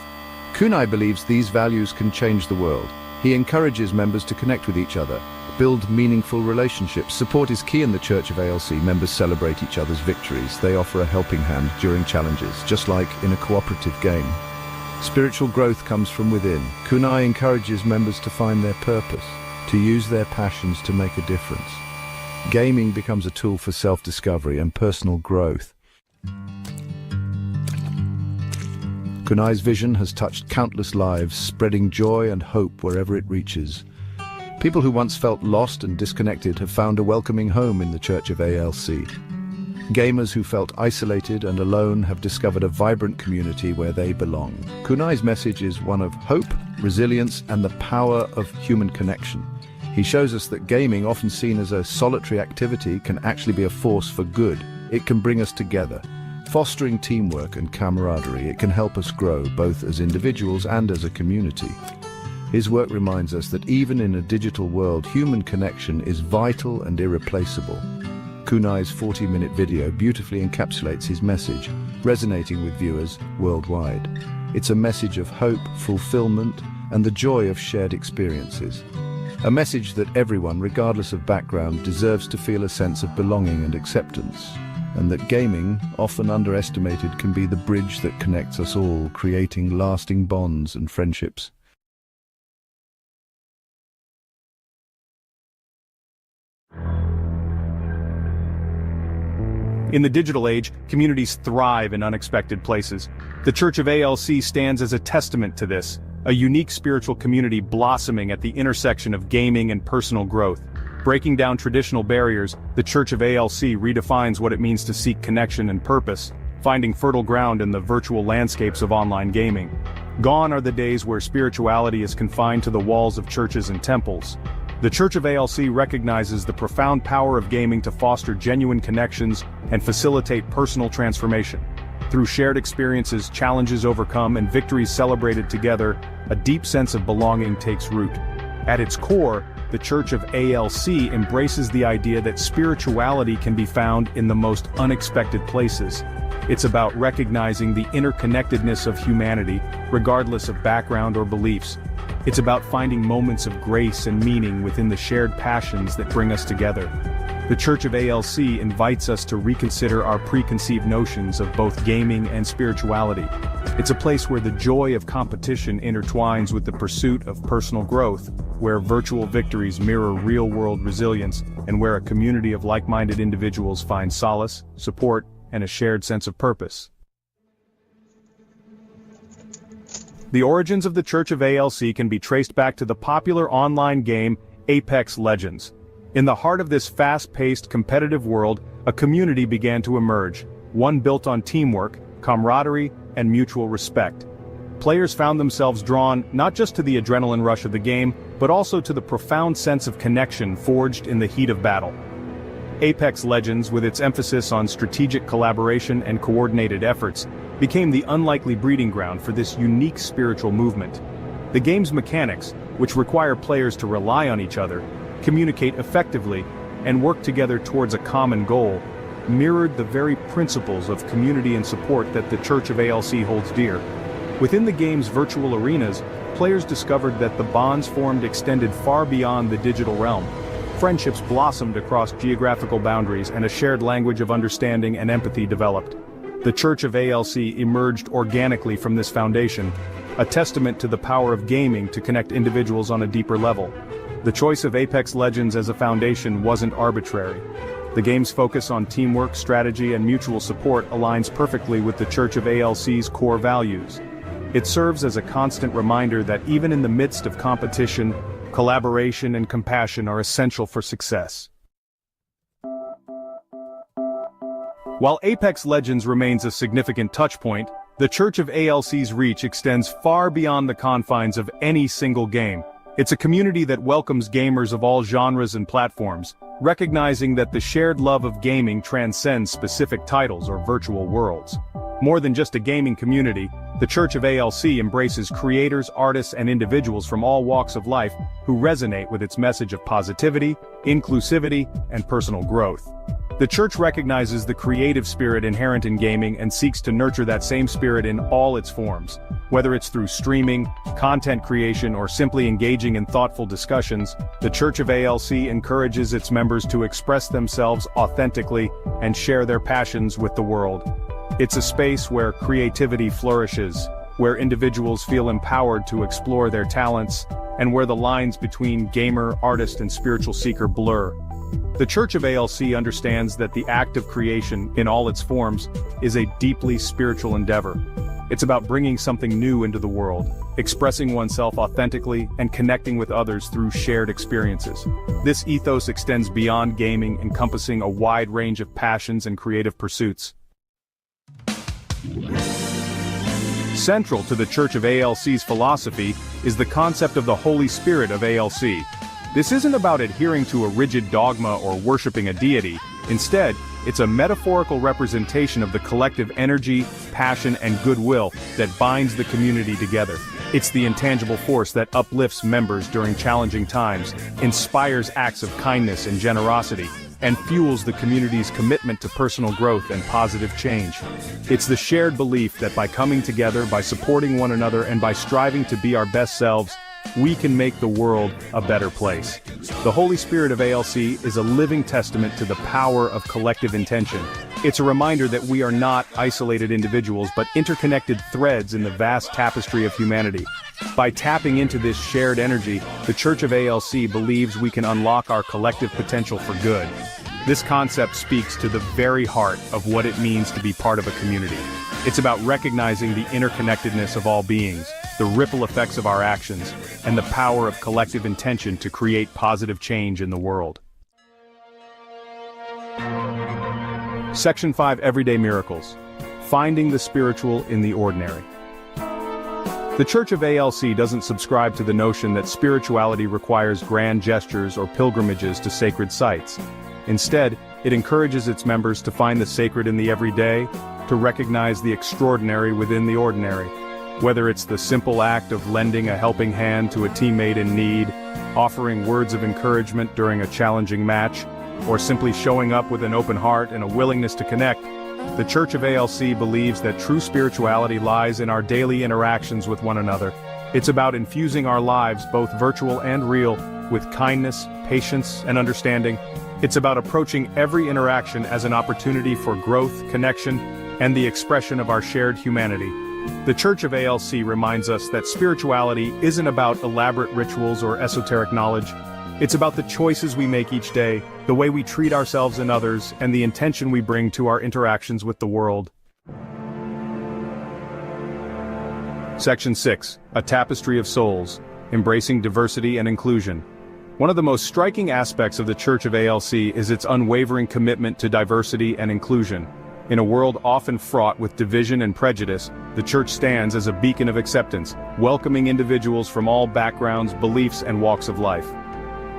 Kunai believes these values can change the world. He encourages members to connect with each other, build meaningful relationships. Support is key in the Church of ALC. Members celebrate each other's victories. They offer a helping hand during challenges, just like in a cooperative game. Spiritual growth comes from within. Kunai encourages members to find their purpose, to use their passions to make a difference. Gaming becomes a tool for self-discovery and personal growth. Kunai's vision has touched countless lives, spreading joy and hope wherever it reaches. People who once felt lost and disconnected have found a welcoming home in the Church of ALC. Gamers who felt isolated and alone have discovered a vibrant community where they belong. Kunai's message is one of hope, resilience, and the power of human connection. He shows us that gaming, often seen as a solitary activity, can actually be a force for good. It can bring us together, fostering teamwork and camaraderie. It can help us grow, both as individuals and as a community. His work reminds us that even in a digital world, human connection is vital and irreplaceable. Kunai's 40-minute video beautifully encapsulates his message, resonating with viewers worldwide. It's a message of hope, fulfillment, and the joy of shared experiences. A message that everyone, regardless of background, deserves to feel a sense of belonging and acceptance, and that gaming, often underestimated, can be the bridge that connects us all, creating lasting bonds and friendships. In the digital age, communities thrive in unexpected places. The Church of ALC stands as a testament to this, a unique spiritual community blossoming at the intersection of gaming and personal growth. Breaking down traditional barriers, the Church of ALC redefines what it means to seek connection and purpose, finding fertile ground in the virtual landscapes of online gaming. Gone are the days where spirituality is confined to the walls of churches and temples. The Church of ALC recognizes the profound power of gaming to foster genuine connections and facilitate personal transformation. Through shared experiences, challenges overcome, and victories celebrated together, a deep sense of belonging takes root. At its core, the Church of ALC embraces the idea that spirituality can be found in the most unexpected places. It's about recognizing the interconnectedness of humanity, regardless of background or beliefs. It's about finding moments of grace and meaning within the shared passions that bring us together. The Church of ALC invites us to reconsider our preconceived notions of both gaming and spirituality. It's a place where the joy of competition intertwines with the pursuit of personal growth, where virtual victories mirror real-world resilience, and where a community of like-minded individuals find solace, support, and a shared sense of purpose. The origins of the Church of ALC can be traced back to the popular online game Apex Legends. In the heart of this fast-paced, competitive world, a community began to emerge, one built on teamwork, camaraderie, and mutual respect. Players found themselves drawn not just to the adrenaline rush of the game, but also to the profound sense of connection forged in the heat of battle. Apex Legends, with its emphasis on strategic collaboration and coordinated efforts, became the unlikely breeding ground for this unique spiritual movement. The game's mechanics, which require players to rely on each other, communicate effectively, and work together towards a common goal, mirrored the very principles of community and support that the Church of ALC holds dear. Within the game's virtual arenas, players discovered that the bonds formed extended far beyond the digital realm. Friendships blossomed across geographical boundaries, and a shared language of understanding and empathy developed. The Church of ALC emerged organically from this foundation, a testament to the power of gaming to connect individuals on a deeper level. The choice of Apex Legends as a foundation wasn't arbitrary. The game's focus on teamwork, strategy, and mutual support aligns perfectly with the Church of ALC's core values. It serves as a constant reminder that even in the midst of competition, collaboration and compassion are essential for success. While Apex Legends remains a significant touchpoint, the Church of ALC's reach extends far beyond the confines of any single game. It's a community that welcomes gamers of all genres and platforms, recognizing that the shared love of gaming transcends specific titles or virtual worlds. More than just a gaming community, the Church of ALC embraces creators, artists, and individuals from all walks of life who resonate with its message of positivity, inclusivity, and personal growth. The Church recognizes the creative spirit inherent in gaming and seeks to nurture that same spirit in all its forms. Whether it's through streaming, content creation, or simply engaging in thoughtful discussions, the Church of ALC encourages its members to express themselves authentically and share their passions with the world. It's a space where creativity flourishes, where individuals feel empowered to explore their talents, and where the lines between gamer, artist, and spiritual seeker blur. The Church of ALC understands that the act of creation, in all its forms, is a deeply spiritual endeavor. It's about bringing something new into the world, expressing oneself authentically, and connecting with others through shared experiences. This ethos extends beyond gaming, encompassing a wide range of passions and creative pursuits. Central to the Church of ALC's philosophy is the concept of the Holy Spirit of ALC. This isn't about adhering to a rigid dogma or worshiping a deity. Instead, it's a metaphorical representation of the collective energy, passion, and goodwill that binds the community together. It's the intangible force that uplifts members during challenging times, inspires acts of kindness and generosity, and fuels the community's commitment to personal growth and positive change. It's the shared belief that by coming together, by supporting one another, and by striving to be our best selves, we can make the world a better place. The Holy Spirit of ALC is a living testament to the power of collective intention. It's a reminder that we are not isolated individuals but interconnected threads in the vast tapestry of humanity. By tapping into this shared energy, the Church of ALC believes we can unlock our collective potential for good. This concept speaks to the very heart of what it means to be part of a community. It's about recognizing the interconnectedness of all beings, the ripple effects of our actions, and the power of collective intention to create positive change in the world. Section 5: Everyday Miracles. Finding the spiritual in the ordinary. The Church of ALC doesn't subscribe to the notion that spirituality requires grand gestures or pilgrimages to sacred sites. Instead, it encourages its members to find the sacred in the everyday, to recognize the extraordinary within the ordinary. Whether it's the simple act of lending a helping hand to a teammate in need, offering words of encouragement during a challenging match, or simply showing up with an open heart and a willingness to connect, the Church of ALC believes that true spirituality lies in our daily interactions with one another. It's about infusing our lives, both virtual and real, with kindness, patience, and understanding. It's about approaching every interaction as an opportunity for growth, connection, and the expression of our shared humanity. The Church of ALC reminds us that spirituality isn't about elaborate rituals or esoteric knowledge. It's about the choices we make each day, the way we treat ourselves and others, and the intention we bring to our interactions with the world. Section 6. A Tapestry of Souls, Embracing Diversity and Inclusion. One of the most striking aspects of the Church of ALC is its unwavering commitment to diversity and inclusion. In a world often fraught with division and prejudice, the Church stands as a beacon of acceptance, welcoming individuals from all backgrounds, beliefs, and walks of life.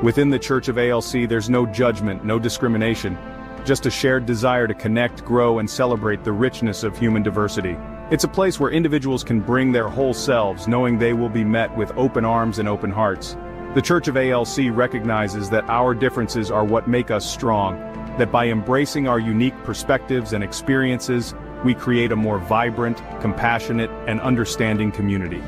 Within the Church of ALC there's no judgment, no discrimination, just a shared desire to connect, grow, and celebrate the richness of human diversity. It's a place where individuals can bring their whole selves, knowing they will be met with open arms and open hearts. The Church of ALC recognizes that our differences are what make us strong, that by embracing our unique perspectives and experiences, we create a more vibrant, compassionate, and understanding community.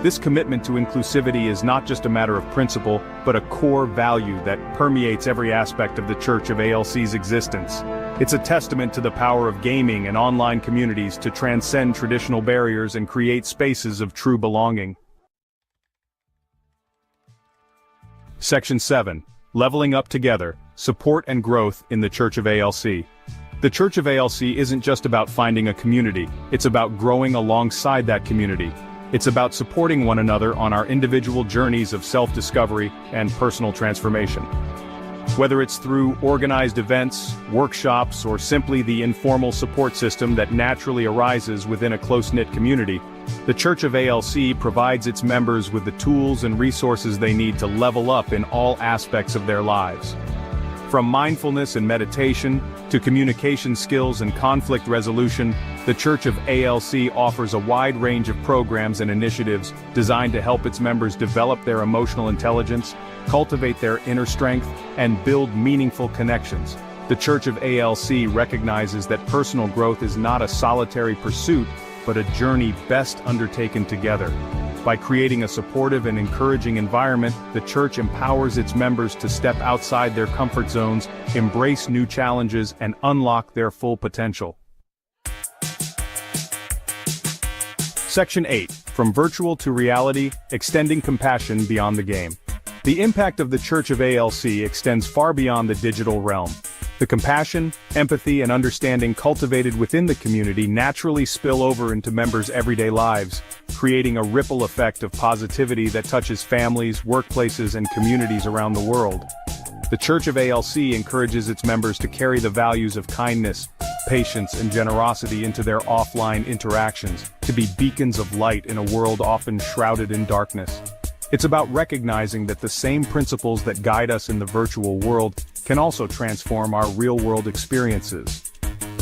This commitment to inclusivity is not just a matter of principle, but a core value that permeates every aspect of the Church of ALC's existence. It's a testament to the power of gaming and online communities to transcend traditional barriers and create spaces of true belonging. Section 7. Leveling Up Together, Support and Growth in the Church of ALC. The Church of ALC isn't just about finding a community, it's about growing alongside that community. It's about supporting one another on our individual journeys of self-discovery and personal transformation. Whether it's through organized events, workshops, or simply the informal support system that naturally arises within a close-knit community, the Church of ALC provides its members with the tools and resources they need to level up in all aspects of their lives. From mindfulness and meditation, to communication skills and conflict resolution, the Church of ALC offers a wide range of programs and initiatives designed to help its members develop their emotional intelligence, cultivate their inner strength, and build meaningful connections. The Church of ALC recognizes that personal growth is not a solitary pursuit, but a journey best undertaken together. By creating a supportive and encouraging environment, the Church empowers its members to step outside their comfort zones, embrace new challenges, and unlock their full potential. Section 8. From Virtual to Reality, Extending Compassion Beyond the Game. The impact of the Church of ALC extends far beyond the digital realm. The compassion, empathy, and understanding cultivated within the community naturally spill over into members' everyday lives, creating a ripple effect of positivity that touches families, workplaces, and communities around the world. The Church of ALC encourages its members to carry the values of kindness, patience, and generosity into their offline interactions, to be beacons of light in a world often shrouded in darkness. It's about recognizing that the same principles that guide us in the virtual world can also transform our real-world experiences.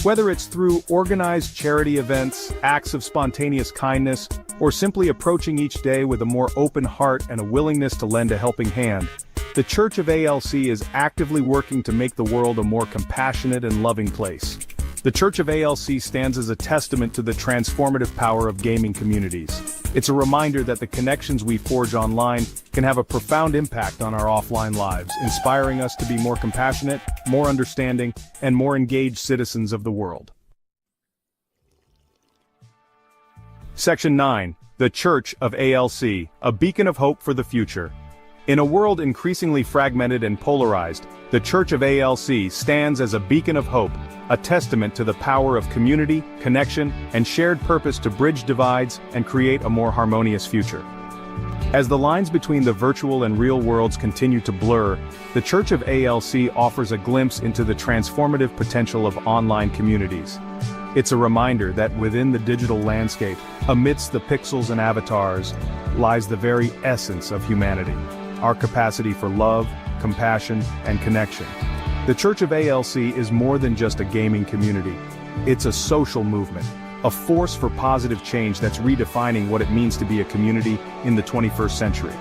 Whether it's through organized charity events, acts of spontaneous kindness, or simply approaching each day with a more open heart and a willingness to lend a helping hand, the Church of ALC is actively working to make the world a more compassionate and loving place. The Church of ALC stands as a testament to the transformative power of gaming communities. It's a reminder that the connections we forge online can have a profound impact on our offline lives, inspiring us to be more compassionate, more understanding, and more engaged citizens of the world. Section 9. The Church of ALC, a beacon of hope for the future. In a world increasingly fragmented and polarized, the Church of ALC stands as a beacon of hope, a testament to the power of community, connection, and shared purpose to bridge divides and create a more harmonious future. As the lines between the virtual and real worlds continue to blur, the Church of ALC offers a glimpse into the transformative potential of online communities. It's a reminder that within the digital landscape, amidst the pixels and avatars, lies the very essence of humanity, our capacity for love, compassion, and connection. The Church of ALC is more than just a gaming community. It's a social movement, a force for positive change that's redefining what it means to be a community in the 21st century.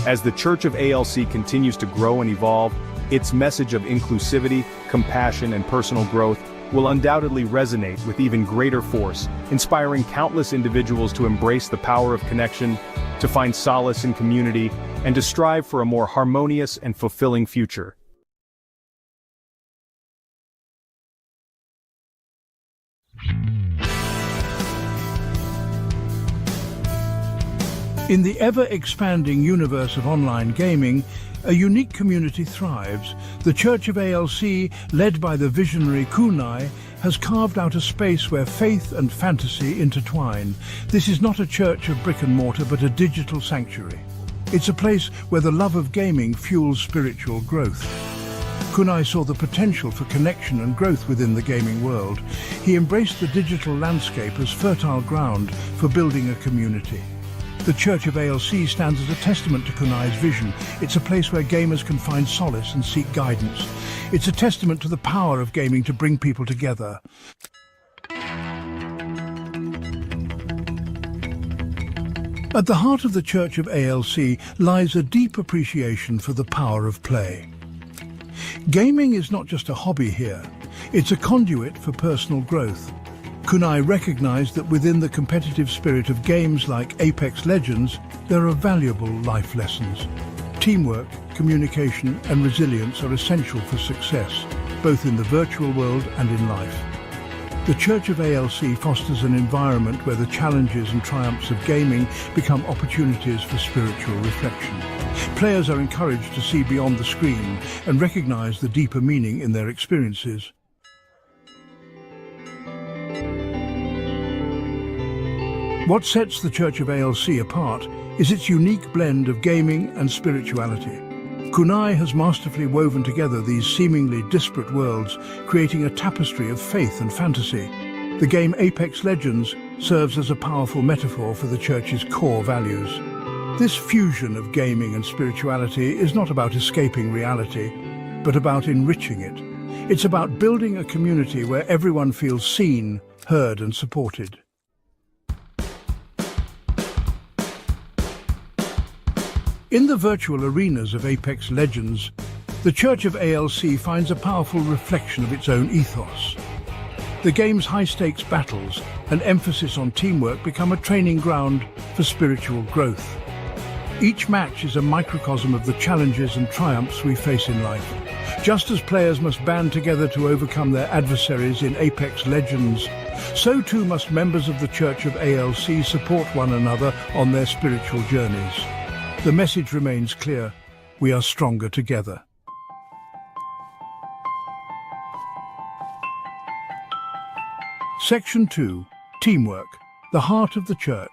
As the Church of ALC continues to grow and evolve, its message of inclusivity, compassion, and personal growth will undoubtedly resonate with even greater force, inspiring countless individuals to embrace the power of connection, to find solace in community, and to strive for a more harmonious and fulfilling future. In the ever-expanding universe of online gaming, a unique community thrives. The Church of ALC, led by the visionary Kunai, has carved out a space where faith and fantasy intertwine. This is not a church of brick and mortar, but a digital sanctuary. It's a place where the love of gaming fuels spiritual growth. Kunai saw the potential for connection and growth within the gaming world. He embraced the digital landscape as fertile ground for building a community. The Church of ALC stands as a testament to Kunai's vision. It's a place where gamers can find solace and seek guidance. It's a testament to the power of gaming to bring people together. At the heart of the Church of ALC lies a deep appreciation for the power of play. Gaming is not just a hobby here, it's a conduit for personal growth. Kunai recognized that within the competitive spirit of games like Apex Legends, there are valuable life lessons. Teamwork, communication, and resilience are essential for success, both in the virtual world and in life. The Church of ALC fosters an environment where the challenges and triumphs of gaming become opportunities for spiritual reflection. Players are encouraged to see beyond the screen and recognize the deeper meaning in their experiences. What sets the Church of ALC apart is its unique blend of gaming and spirituality. Kunai has masterfully woven together these seemingly disparate worlds, creating a tapestry of faith and fantasy. The game Apex Legends serves as a powerful metaphor for the Church's core values. This fusion of gaming and spirituality is not about escaping reality, but about enriching it. It's about building a community where everyone feels seen, heard, and supported. In the virtual arenas of Apex Legends, the Church of ALC finds a powerful reflection of its own ethos. The game's high-stakes battles and emphasis on teamwork become a training ground for spiritual growth. Each match is a microcosm of the challenges and triumphs we face in life. Just as players must band together to overcome their adversaries in Apex Legends, so too must members of the Church of ALC support one another on their spiritual journeys. The message remains clear: we are stronger together. Section 2. Teamwork, the heart of the Church.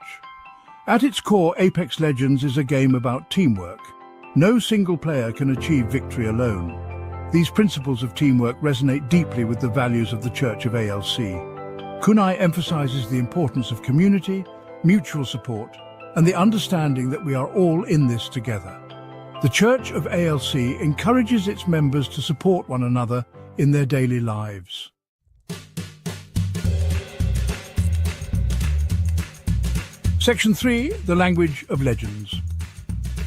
At its core, Apex Legends is a game about teamwork. No single player can achieve victory alone. These principles of teamwork resonate deeply with the values of the Church of ALC. Kunai emphasizes the importance of community, mutual support, and the understanding that we are all in this together. The Church of ALC encourages its members to support one another in their daily lives. Section 3. The language of legends.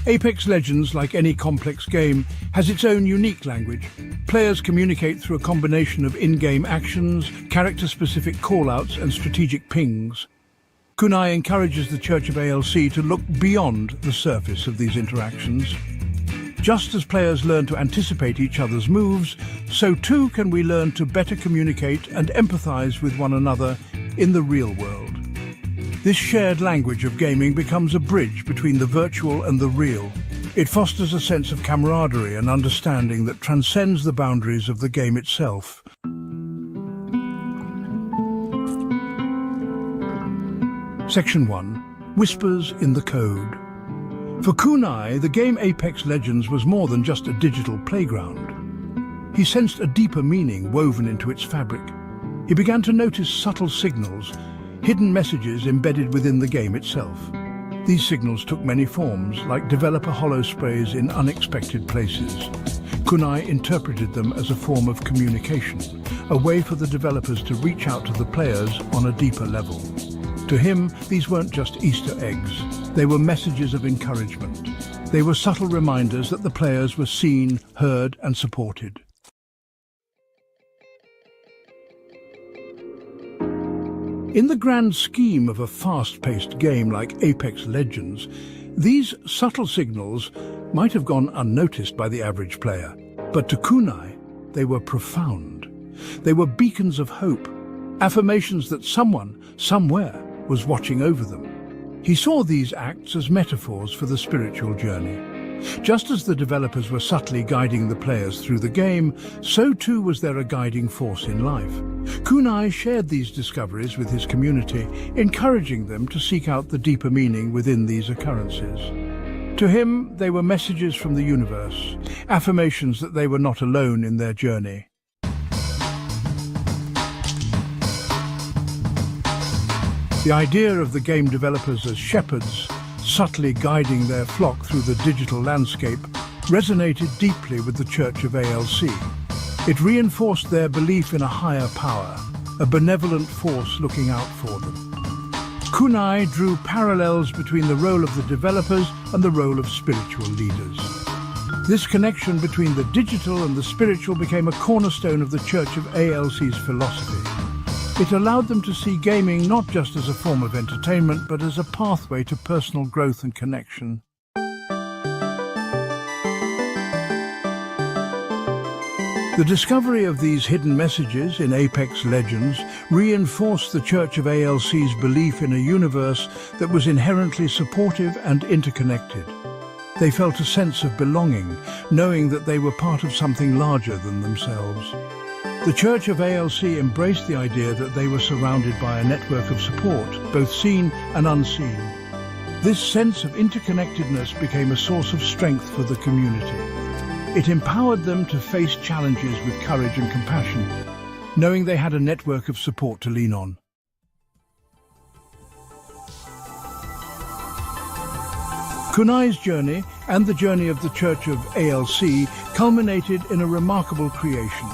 Apex Legends, like any complex game, has its own unique language. Players communicate through a combination of in-game actions, character-specific call-outs, and strategic pings. Kunai encourages the Church of ALC to look beyond the surface of these interactions. Just as players learn to anticipate each other's moves, so too can we learn to better communicate and empathize with one another in the real world. This shared language of gaming becomes a bridge between the virtual and the real. It fosters a sense of camaraderie and understanding that transcends the boundaries of the game itself. Section 1. Whispers in the Code. For Kunai, the game Apex Legends was more than just a digital playground. He sensed a deeper meaning woven into its fabric. He began to notice subtle signals, hidden messages embedded within the game itself. These signals took many forms, like developer holosprays in unexpected places. Kunai interpreted them as a form of communication, a way for the developers to reach out to the players on a deeper level. To him, these weren't just Easter eggs, they were messages of encouragement. They were subtle reminders that the players were seen, heard, and supported. In the grand scheme of a fast-paced game like Apex Legends, these subtle signals might have gone unnoticed by the average player. But to Kunai, they were profound. They were beacons of hope, affirmations that someone, somewhere, was watching over them. He saw these acts as metaphors for the spiritual journey. Just as the developers were subtly guiding the players through the game, so too was there a guiding force in life. Kunai shared these discoveries with his community, encouraging them to seek out the deeper meaning within these occurrences. To him, they were messages from the universe, affirmations that they were not alone in their journey. The idea of the game developers as shepherds, subtly guiding their flock through the digital landscape, resonated deeply with the Church of ALC. It reinforced their belief in a higher power, a benevolent force looking out for them. Kunai drew parallels between the role of the developers and the role of spiritual leaders. This connection between the digital and the spiritual became a cornerstone of the Church of ALC's philosophy. It allowed them to see gaming not just as a form of entertainment, but as a pathway to personal growth and connection. The discovery of these hidden messages in Apex Legends reinforced the Church of ALC's belief in a universe that was inherently supportive and interconnected. They felt a sense of belonging, knowing that they were part of something larger than themselves. The Church of ALC embraced the idea that they were surrounded by a network of support, both seen and unseen. This sense of interconnectedness became a source of strength for the community. It empowered them to face challenges with courage and compassion, knowing they had a network of support to lean on. Kunai's journey and the journey of the Church of ALC culminated in a remarkable creation.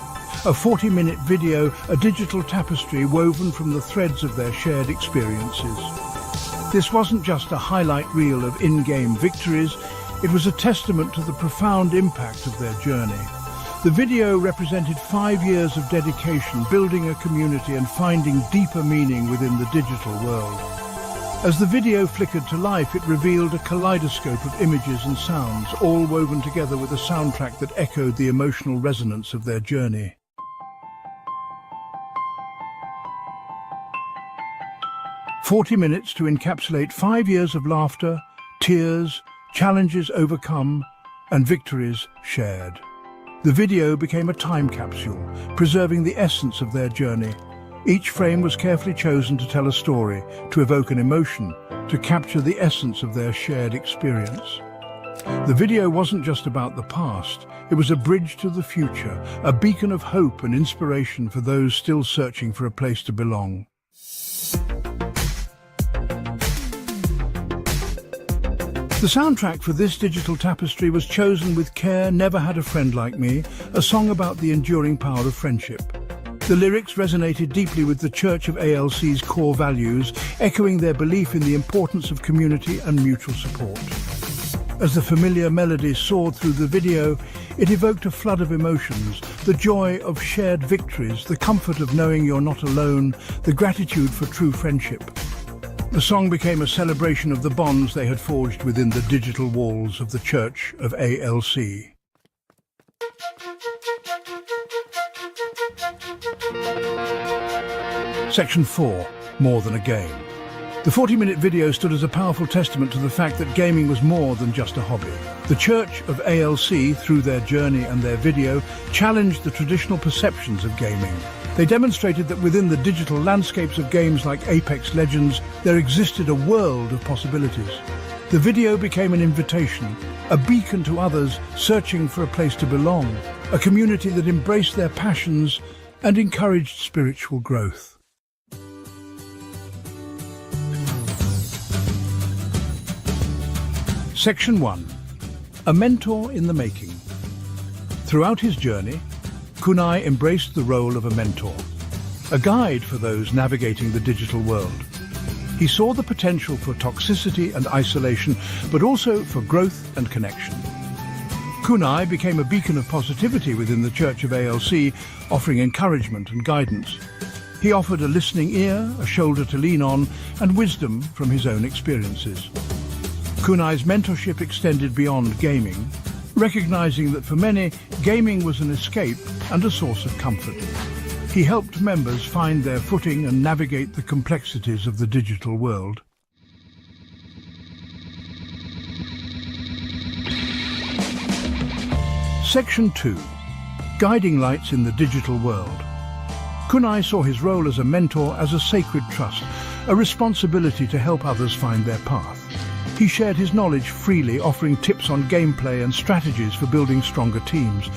A 40-minute video, a digital tapestry woven from the threads of their shared experiences. This wasn't just a highlight reel of in-game victories, it was a testament to the profound impact of their journey. The video represented 5 years of dedication, building a community and finding deeper meaning within the digital world. As the video flickered to life, it revealed a kaleidoscope of images and sounds, all woven together with a soundtrack that echoed the emotional resonance of their journey. 40 minutes to encapsulate 5 years of laughter, tears, challenges overcome, and victories shared. The video became a time capsule, preserving the essence of their journey. Each frame was carefully chosen to tell a story, to evoke an emotion, to capture the essence of their shared experience. The video wasn't just about the past, it was a bridge to the future, a beacon of hope and inspiration for those still searching for a place to belong. The soundtrack for this digital tapestry was chosen with care. Never Had a Friend Like Me, a song about the enduring power of friendship. The lyrics resonated deeply with the Church of ALC's core values, echoing their belief in the importance of community and mutual support. As the familiar melody soared through the video, it evoked a flood of emotions, the joy of shared victories, the comfort of knowing you're not alone, the gratitude for true friendship. The song became a celebration of the bonds they had forged within the digital walls of the Church of ALC. Section 4. More than a game. The 40-minute video stood as a powerful testament to the fact that gaming was more than just a hobby. The Church of ALC, through their journey and their video, challenged the traditional perceptions of gaming. They demonstrated that within the digital landscapes of games like Apex Legends, there existed a world of possibilities. The video became an invitation, a beacon to others searching for a place to belong, a community that embraced their passions and encouraged spiritual growth. Section 1. A mentor in the making. Throughout his journey, Kunai embraced the role of a mentor, a guide for those navigating the digital world. He saw the potential for toxicity and isolation, but also for growth and connection. Kunai became a beacon of positivity within the Church of ALC, offering encouragement and guidance. He offered a listening ear, a shoulder to lean on, and wisdom from his own experiences. Kunai's mentorship extended beyond gaming, recognizing that for many, gaming was an escape and a source of comfort. He helped members find their footing and navigate the complexities of the digital world. Section 2. Guiding Lights in the Digital World. Kunai saw his role as a mentor as a sacred trust, a responsibility to help others find their path. He shared his knowledge freely, offering tips on gameplay and strategies for building stronger teams.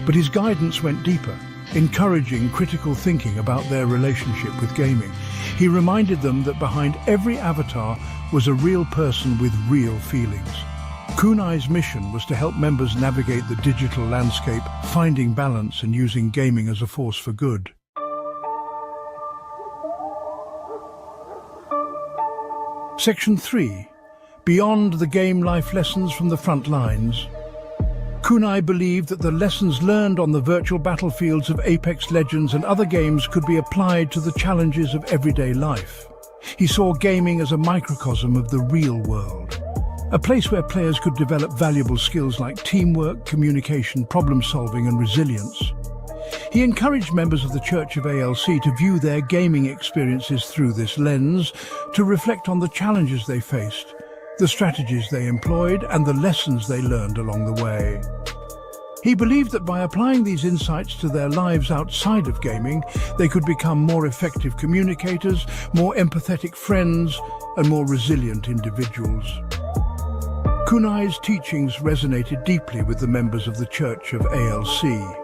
But his guidance went deeper, encouraging critical thinking about their relationship with gaming. He reminded them that behind every avatar was a real person with real feelings. Kunai's mission was to help members navigate the digital landscape, finding balance and using gaming as a force for good. Section 3. Beyond the game life lessons from the front lines. Kunai believed that the lessons learned on the virtual battlefields of Apex Legends and other games could be applied to the challenges of everyday life. He saw gaming as a microcosm of the real world, a place where players could develop valuable skills like teamwork, communication, problem-solving and resilience. He encouraged members of the Church of ALC to view their gaming experiences through this lens, to reflect on the challenges they faced, the strategies they employed, and the lessons they learned along the way. He believed that by applying these insights to their lives outside of gaming, they could become more effective communicators, more empathetic friends, and more resilient individuals. Kunai's teachings resonated deeply with the members of the Church of ALC.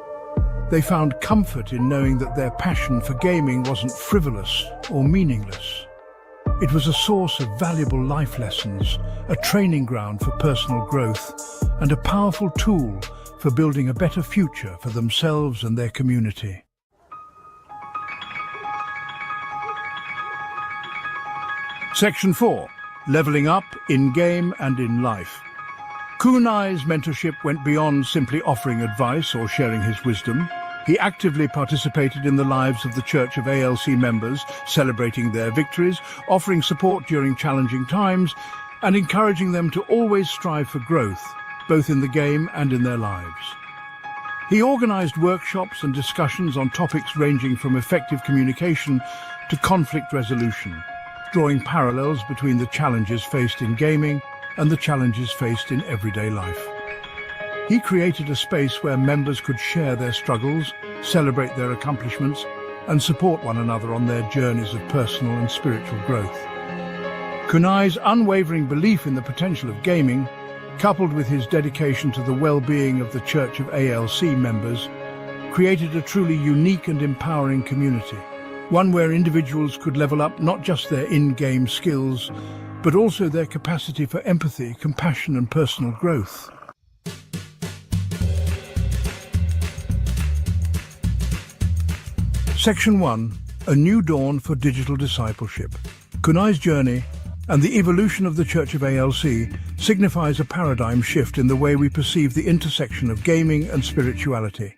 They found comfort in knowing that their passion for gaming wasn't frivolous or meaningless. It was a source of valuable life lessons, a training ground for personal growth, and a powerful tool for building a better future for themselves and their community. Section 4. Leveling up in game and in life. Kunai's mentorship went beyond simply offering advice or sharing his wisdom. He actively participated in the lives of the Church of ALC members, celebrating their victories, offering support during challenging times, and encouraging them to always strive for growth, both in the game and in their lives. He organized workshops and discussions on topics ranging from effective communication to conflict resolution, drawing parallels between the challenges faced in gaming and the challenges faced in everyday life. He created a space where members could share their struggles, celebrate their accomplishments, and support one another on their journeys of personal and spiritual growth. Kunai's unwavering belief in the potential of gaming, coupled with his dedication to the well-being of the Church of ALC members, created a truly unique and empowering community, one where individuals could level up not just their in-game skills, but also their capacity for empathy, compassion, and personal growth. Section 1. A New Dawn for Digital Discipleship. Kunai's journey and the evolution of the Church of ALC signifies a paradigm shift in the way we perceive the intersection of gaming and spirituality.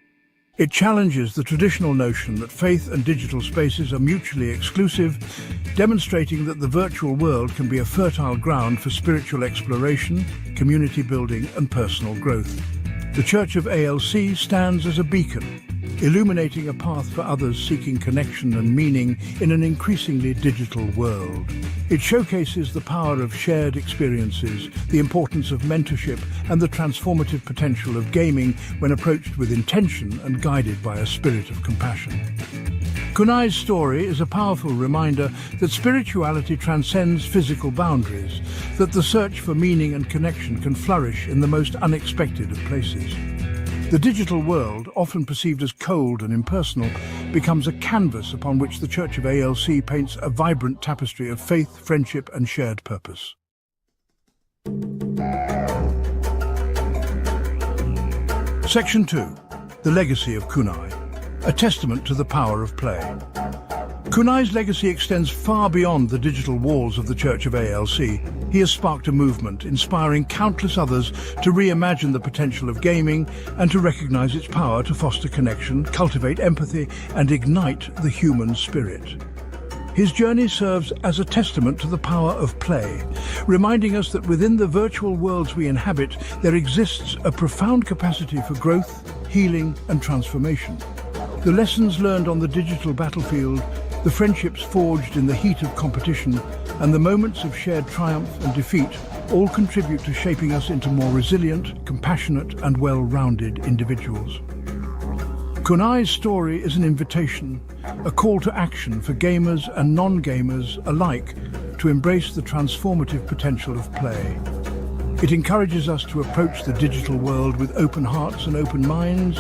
It challenges the traditional notion that faith and digital spaces are mutually exclusive, demonstrating that the virtual world can be a fertile ground for spiritual exploration, community building, and personal growth. The Church of ALC stands as a beacon, illuminating a path for others seeking connection and meaning in an increasingly digital world. It showcases the power of shared experiences, the importance of mentorship, and the transformative potential of gaming when approached with intention and guided by a spirit of compassion. Kunai's story is a powerful reminder that spirituality transcends physical boundaries, that the search for meaning and connection can flourish in the most unexpected of places. The digital world, often perceived as cold and impersonal, becomes a canvas upon which the Church of ALC paints a vibrant tapestry of faith, friendship, and shared purpose. Section 2. The Legacy of Kunai. A testament to the power of play. Kunai's legacy extends far beyond the digital walls of the Church of ALC. He has sparked a movement, inspiring countless others to reimagine the potential of gaming and to recognize its power to foster connection, cultivate empathy, and ignite the human spirit. His journey serves as a testament to the power of play, reminding us that within the virtual worlds we inhabit, there exists a profound capacity for growth, healing, and transformation. The lessons learned on the digital battlefield, the friendships forged in the heat of competition, and the moments of shared triumph and defeat all contribute to shaping us into more resilient, compassionate, and well-rounded individuals. Kunai's story is an invitation, a call to action for gamers and non-gamers alike to embrace the transformative potential of play. It encourages us to approach the digital world with open hearts and open minds,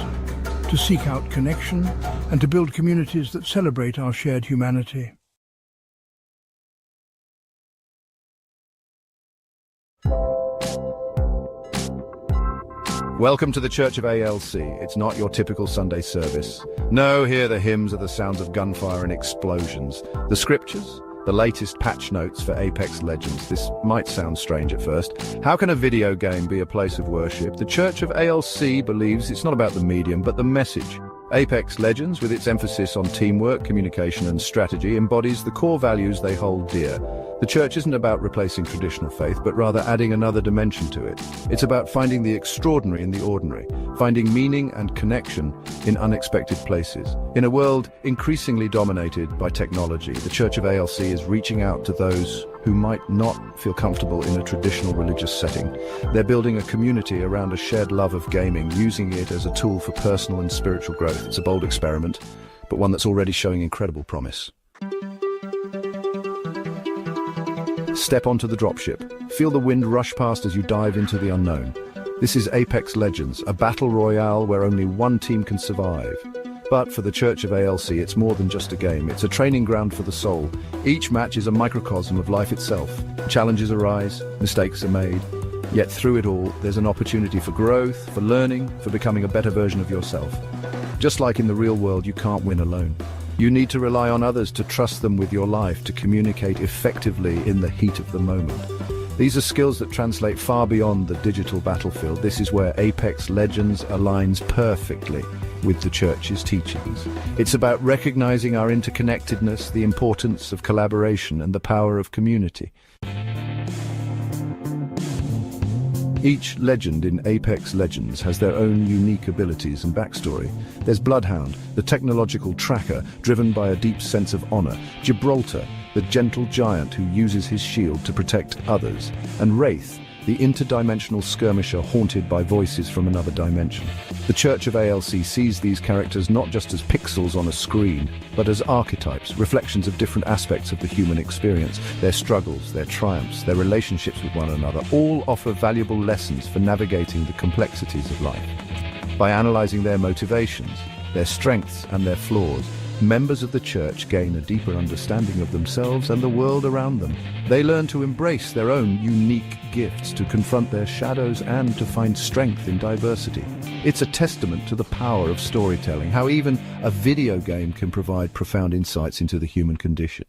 to seek out connection, and to build communities that celebrate our shared humanity. Welcome to the Church of ALC. It's not your typical Sunday service. No, here the hymns are the sounds of gunfire and explosions. The scriptures? The latest patch notes for Apex Legends. This might sound strange at first. How can a video game be a place of worship? The Church of ALC believes it's not about the medium, but the message. Apex Legends, with its emphasis on teamwork, communication, and strategy, embodies the core values they hold dear. The church isn't about replacing traditional faith, but rather adding another dimension to it. It's about finding the extraordinary in the ordinary, finding meaning and connection in unexpected places. In a world increasingly dominated by technology, the Church of ALC is reaching out to those who might not feel comfortable in a traditional religious setting. They're building a community around a shared love of gaming, using it as a tool for personal and spiritual growth. It's a bold experiment, but one that's already showing incredible promise. Step onto the dropship. Feel the wind rush past as you dive into the unknown. This is Apex Legends, a battle royale where only one team can survive. But for the Church of ALC, it's more than just a game. It's a training ground for the soul. Each match is a microcosm of life itself. Challenges arise, mistakes are made. Yet through it all, there's an opportunity for growth, for learning, for becoming a better version of yourself. Just like in the real world, you can't win alone. You need to rely on others to trust them with your life, to communicate effectively in the heat of the moment. These are skills that translate far beyond the digital battlefield. This is where Apex Legends aligns perfectly with the Church's teachings. It's about recognizing our interconnectedness, the importance of collaboration, and the power of community. Each legend in Apex Legends has their own unique abilities and backstory. There's Bloodhound, the technological tracker driven by a deep sense of honor; Gibraltar, the gentle giant who uses his shield to protect others; and Wraith, the interdimensional skirmisher haunted by voices from another dimension. The Church of ALC sees these characters not just as pixels on a screen, but as archetypes, reflections of different aspects of the human experience. Their struggles, their triumphs, their relationships with one another all offer valuable lessons for navigating the complexities of life. By analyzing their motivations, their strengths and their flaws, members of the Church gain a deeper understanding of themselves and the world around them. They learn to embrace their own unique gifts, to confront their shadows, and to find strength in diversity. It's a testament to the power of storytelling, how even a video game can provide profound insights into the human condition.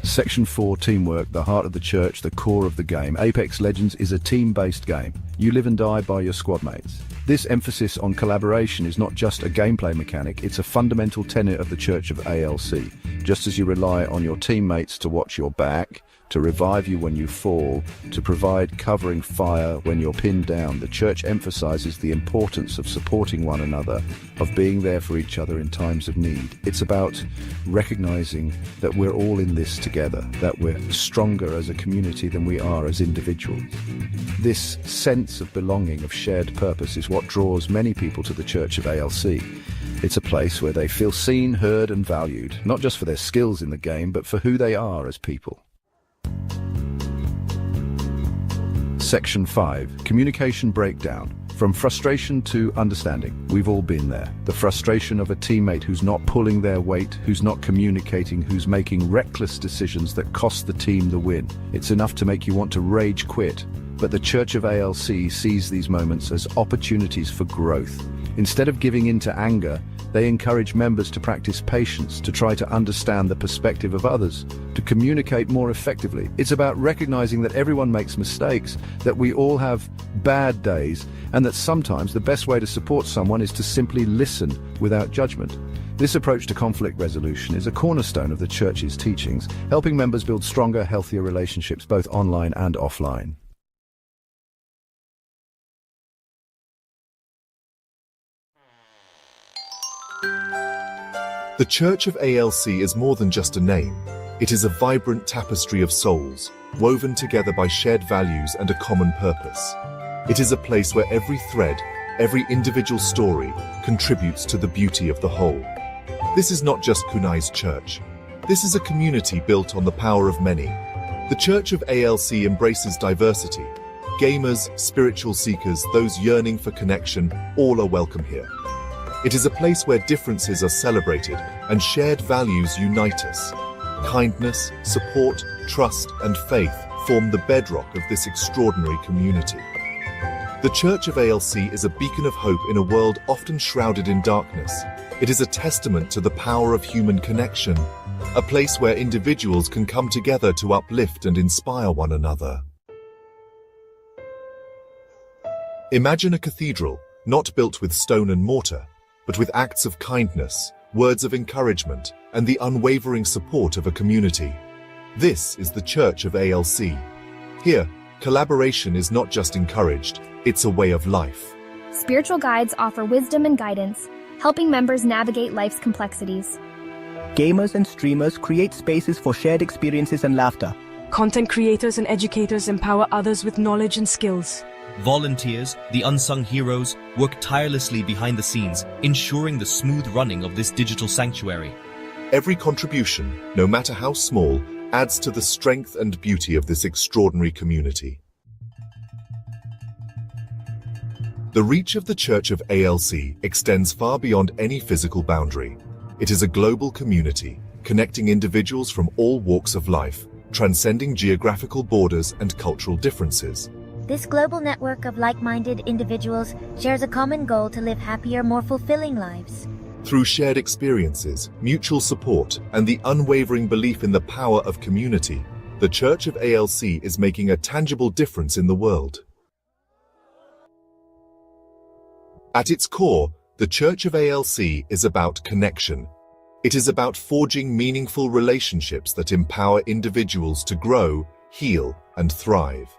Section 4, Teamwork, the heart of the Church, the core of the game. Apex Legends is a team-based game. You live and die by your squad mates. This emphasis on collaboration is not just a gameplay mechanic, it's a fundamental tenet of the Church of ALC. Just as you rely on your teammates to watch your back, to revive you when you fall, to provide covering fire when you're pinned down, the Church emphasizes the importance of supporting one another, of being there for each other in times of need. It's about recognizing that we're all in this together, that we're stronger as a community than we are as individuals. This sense of belonging, of shared purpose, is what draws many people to the Church of ALC. It's a place where they feel seen, heard, and valued, not just for their skills in the game, but for who they are as people. Section 5, Communication Breakdown. From frustration to understanding. We've all been there. The frustration of a teammate who's not pulling their weight, who's not communicating, who's making reckless decisions that cost the team the win. It's enough to make you want to rage quit. But the Church of ALC sees these moments as opportunities for growth. Instead of giving in to anger, They encourage members to practice patience, to try to understand the perspective of others, to communicate more effectively. It's about recognizing that everyone makes mistakes, that we all have bad days, and that sometimes the best way to support someone is to simply listen without judgment. This approach to conflict resolution is a cornerstone of the Church's teachings, helping members build stronger, healthier relationships both online and offline. The Church of ALC is more than just a name. It is a vibrant tapestry of souls, woven together by shared values and a common purpose. It is a place where every thread, every individual story, contributes to the beauty of the whole. This is not just Kunai's church. This is a community built on the power of many. The Church of ALC embraces diversity. Gamers, spiritual seekers, those yearning for connection, all are welcome here. It is a place where differences are celebrated and shared values unite us. Kindness, support, trust, and faith form the bedrock of this extraordinary community. The Church of ALC is a beacon of hope in a world often shrouded in darkness. It is a testament to the power of human connection, a place where individuals can come together to uplift and inspire one another. Imagine a cathedral, not built with stone and mortar, but with acts of kindness, words of encouragement, and the unwavering support of a community. This is the Church of ALC. Here, collaboration is not just encouraged, it's a way of life. Spiritual guides offer wisdom and guidance, helping members navigate life's complexities. Gamers and streamers create spaces for shared experiences and laughter. Content creators and educators empower others with knowledge and skills. Volunteers, the unsung heroes, work tirelessly behind the scenes, ensuring the smooth running of this digital sanctuary. Every contribution, no matter how small, adds to the strength and beauty of this extraordinary community. The reach of the Church of ALC extends far beyond any physical boundary. It is a global community, connecting individuals from all walks of life, transcending geographical borders and cultural differences. This global network of like-minded individuals shares a common goal to live happier, more fulfilling lives. Through shared experiences, mutual support, and the unwavering belief in the power of community, the Church of ALC is making a tangible difference in the world. At its core, the Church of ALC is about connection. It is about forging meaningful relationships that empower individuals to grow, heal, and thrive.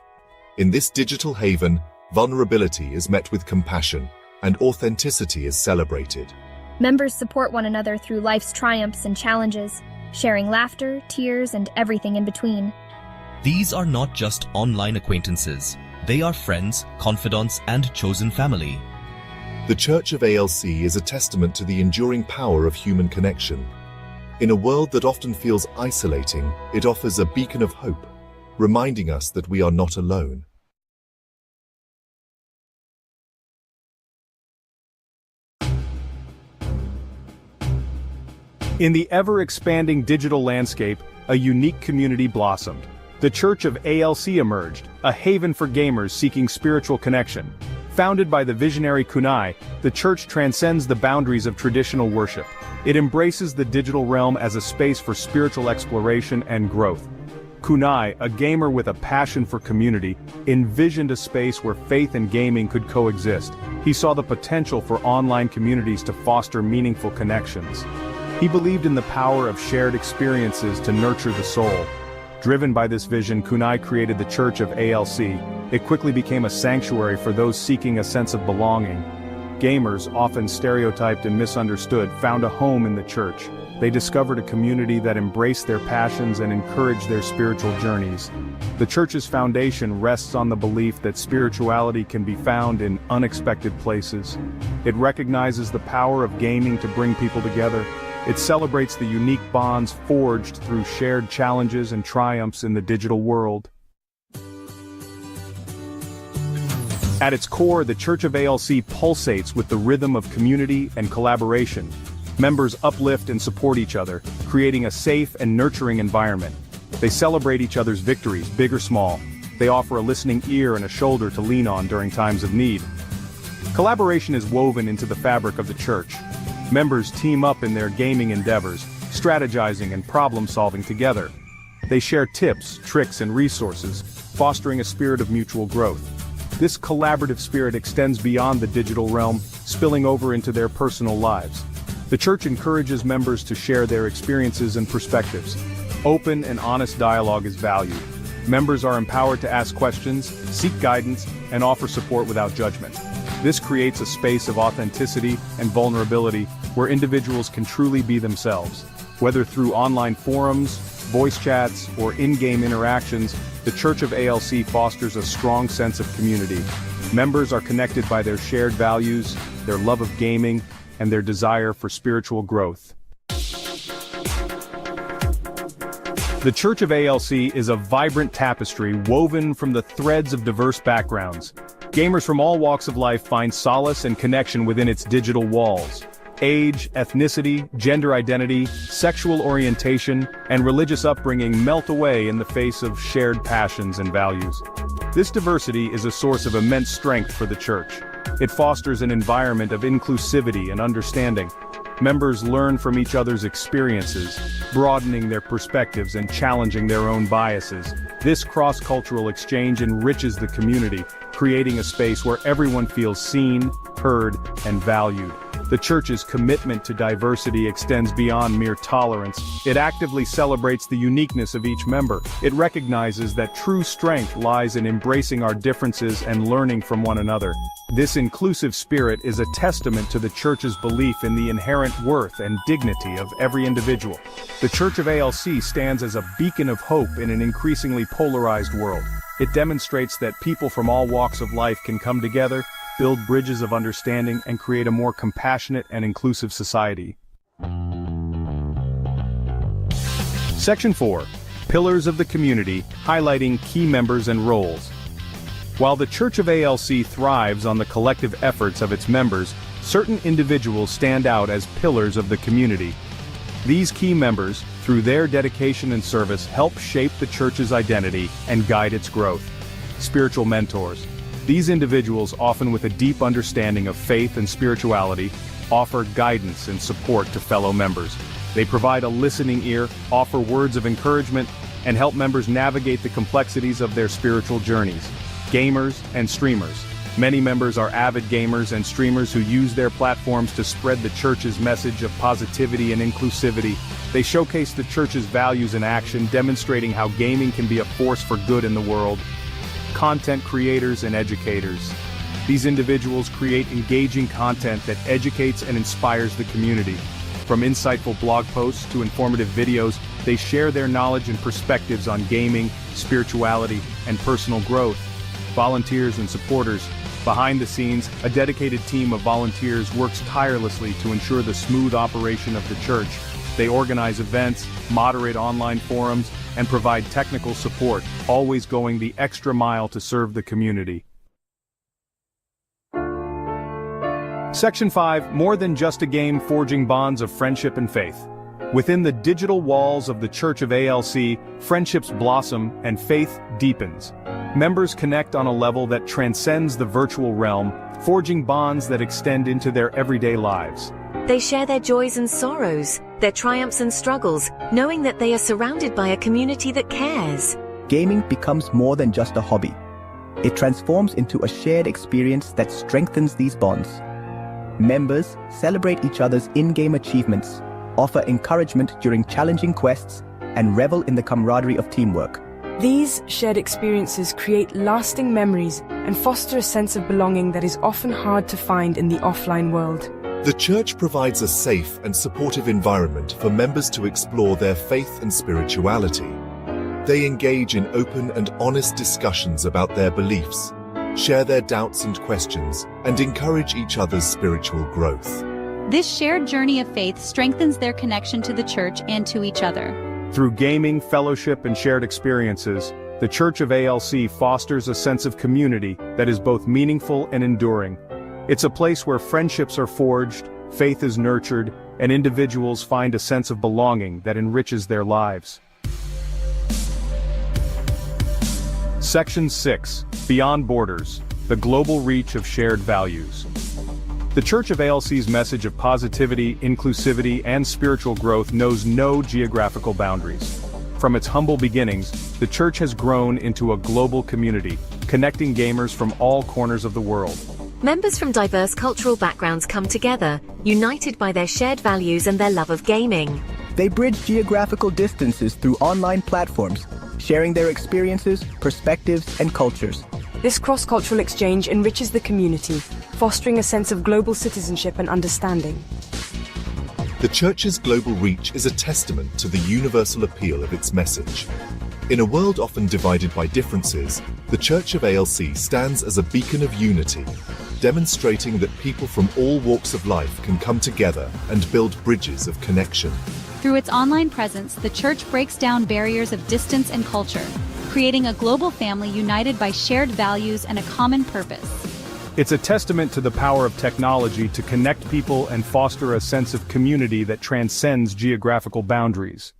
In this digital haven, vulnerability is met with compassion, and authenticity is celebrated. Members support one another through life's triumphs and challenges, sharing laughter, tears, and everything in between. These are not just online acquaintances. They are friends, confidants, and chosen family. The Church of ALC is a testament to the enduring power of human connection. In a world that often feels isolating, it offers a beacon of hope, reminding us that we are not alone. In the ever-expanding digital landscape, a unique community blossomed. The Church of ALC emerged, a haven for gamers seeking spiritual connection. Founded by the visionary Kunai, the church transcends the boundaries of traditional worship. It embraces the digital realm as a space for spiritual exploration and growth. Kunai, a gamer with a passion for community, envisioned a space where faith and gaming could coexist. He saw the potential for online communities to foster meaningful connections. He believed in the power of shared experiences to nurture the soul. Driven by this vision, Kunai created the Church of ALC. It quickly became a sanctuary for those seeking a sense of belonging. Gamers, often stereotyped and misunderstood, found a home in the church. They discovered a community that embraced their passions and encouraged their spiritual journeys. The church's foundation rests on the belief that spirituality can be found in unexpected places. It recognizes the power of gaming to bring people together. It celebrates the unique bonds forged through shared challenges and triumphs in the digital world. At its core, the Church of ALC pulsates with the rhythm of community and collaboration. Members uplift and support each other, creating a safe and nurturing environment. They celebrate each other's victories, big or small. They offer a listening ear and a shoulder to lean on during times of need. Collaboration is woven into the fabric of the church. Members team up in their gaming endeavors, strategizing and problem-solving together. They share tips, tricks, and resources, fostering a spirit of mutual growth. This collaborative spirit extends beyond the digital realm, spilling over into their personal lives. The church encourages members to share their experiences and perspectives. Open and honest dialogue is valued. Members are empowered to ask questions, seek guidance, and offer support without judgment. This creates a space of authenticity and vulnerability where individuals can truly be themselves. Whether through online forums, voice chats, or in-game interactions, the Church of ALC fosters a strong sense of community. Members are connected by their shared values, their love of gaming, and their desire for spiritual growth. The Church of ALC is a vibrant tapestry woven from the threads of diverse backgrounds. Gamers from all walks of life find solace and connection within its digital walls. Age, ethnicity, gender identity, sexual orientation, and religious upbringing melt away in the face of shared passions and values. This diversity is a source of immense strength for the Church. It fosters an environment of inclusivity and understanding. Members learn from each other's experiences, broadening their perspectives and challenging their own biases. This cross-cultural exchange enriches the community, creating a space where everyone feels seen, heard, and valued. The Church's commitment to diversity extends beyond mere tolerance. It actively celebrates the uniqueness of each member. It recognizes that true strength lies in embracing our differences and learning from one another. This inclusive spirit is a testament to the Church's belief in the inherent worth and dignity of every individual. The Church of ALC stands as a beacon of hope in an increasingly polarized world. It demonstrates that people from all walks of life can come together, build bridges of understanding, and create a more compassionate and inclusive society. Section 4. Pillars of the Community, highlighting key members and roles. While the Church of ALC thrives on the collective efforts of its members, certain individuals stand out as pillars of the community. These key members, through their dedication and service, help shape the Church's identity and guide its growth. Spiritual mentors. These individuals, often with a deep understanding of faith and spirituality, offer guidance and support to fellow members. They provide a listening ear, offer words of encouragement, and help members navigate the complexities of their spiritual journeys. Gamers and streamers. Many members are avid gamers and streamers who use their platforms to spread the Church's message of positivity and inclusivity. They showcase the Church's values in action, demonstrating how gaming can be a force for good in the world. Content creators and educators. These individuals create engaging content that educates and inspires the community. From insightful blog posts to informative videos, they share their knowledge and perspectives on gaming, spirituality, and personal growth. Volunteers and supporters. Behind the scenes, a dedicated team of volunteers works tirelessly to ensure the smooth operation of the Church. They organize events, moderate online forums, and provide technical support, always going the extra mile to serve the community. Section 5. More than just a game, forging bonds of friendship and faith. Within the digital walls of the Church of ALC, friendships blossom and faith deepens. Members connect on a level that transcends the virtual realm, forging bonds that extend into their everyday lives. They share their joys and sorrows, their triumphs and struggles, knowing that they are surrounded by a community that cares. Gaming becomes more than just a hobby. It transforms into a shared experience that strengthens these bonds. Members celebrate each other's in-game achievements, offer encouragement during challenging quests, and revel in the camaraderie of teamwork. These shared experiences create lasting memories and foster a sense of belonging that is often hard to find in the offline world. The Church provides a safe and supportive environment for members to explore their faith and spirituality. They engage in open and honest discussions about their beliefs, share their doubts and questions, and encourage each other's spiritual growth. This shared journey of faith strengthens their connection to the Church and to each other. Through gaming, fellowship, and shared experiences, the Church of ALC fosters a sense of community that is both meaningful and enduring. It's a place where friendships are forged, faith is nurtured, and individuals find a sense of belonging that enriches their lives. Section 6. Beyond Borders, the global reach of shared values. The Church of ALC's message of positivity, inclusivity, and spiritual growth knows no geographical boundaries. From its humble beginnings, the Church has grown into a global community, connecting gamers from all corners of the world. Members from diverse cultural backgrounds come together, united by their shared values and their love of gaming. They bridge geographical distances through online platforms, sharing their experiences, perspectives, and cultures. This cross-cultural exchange enriches the community, fostering a sense of global citizenship and understanding. The Church's global reach is a testament to the universal appeal of its message. In a world often divided by differences, the Church of ALC stands as a beacon of unity, demonstrating that people from all walks of life can come together and build bridges of connection. Through its online presence, the church breaks down barriers of distance and culture, creating a global family united by shared values and a common purpose. It's a testament to the power of technology to connect people and foster a sense of community that transcends geographical boundaries.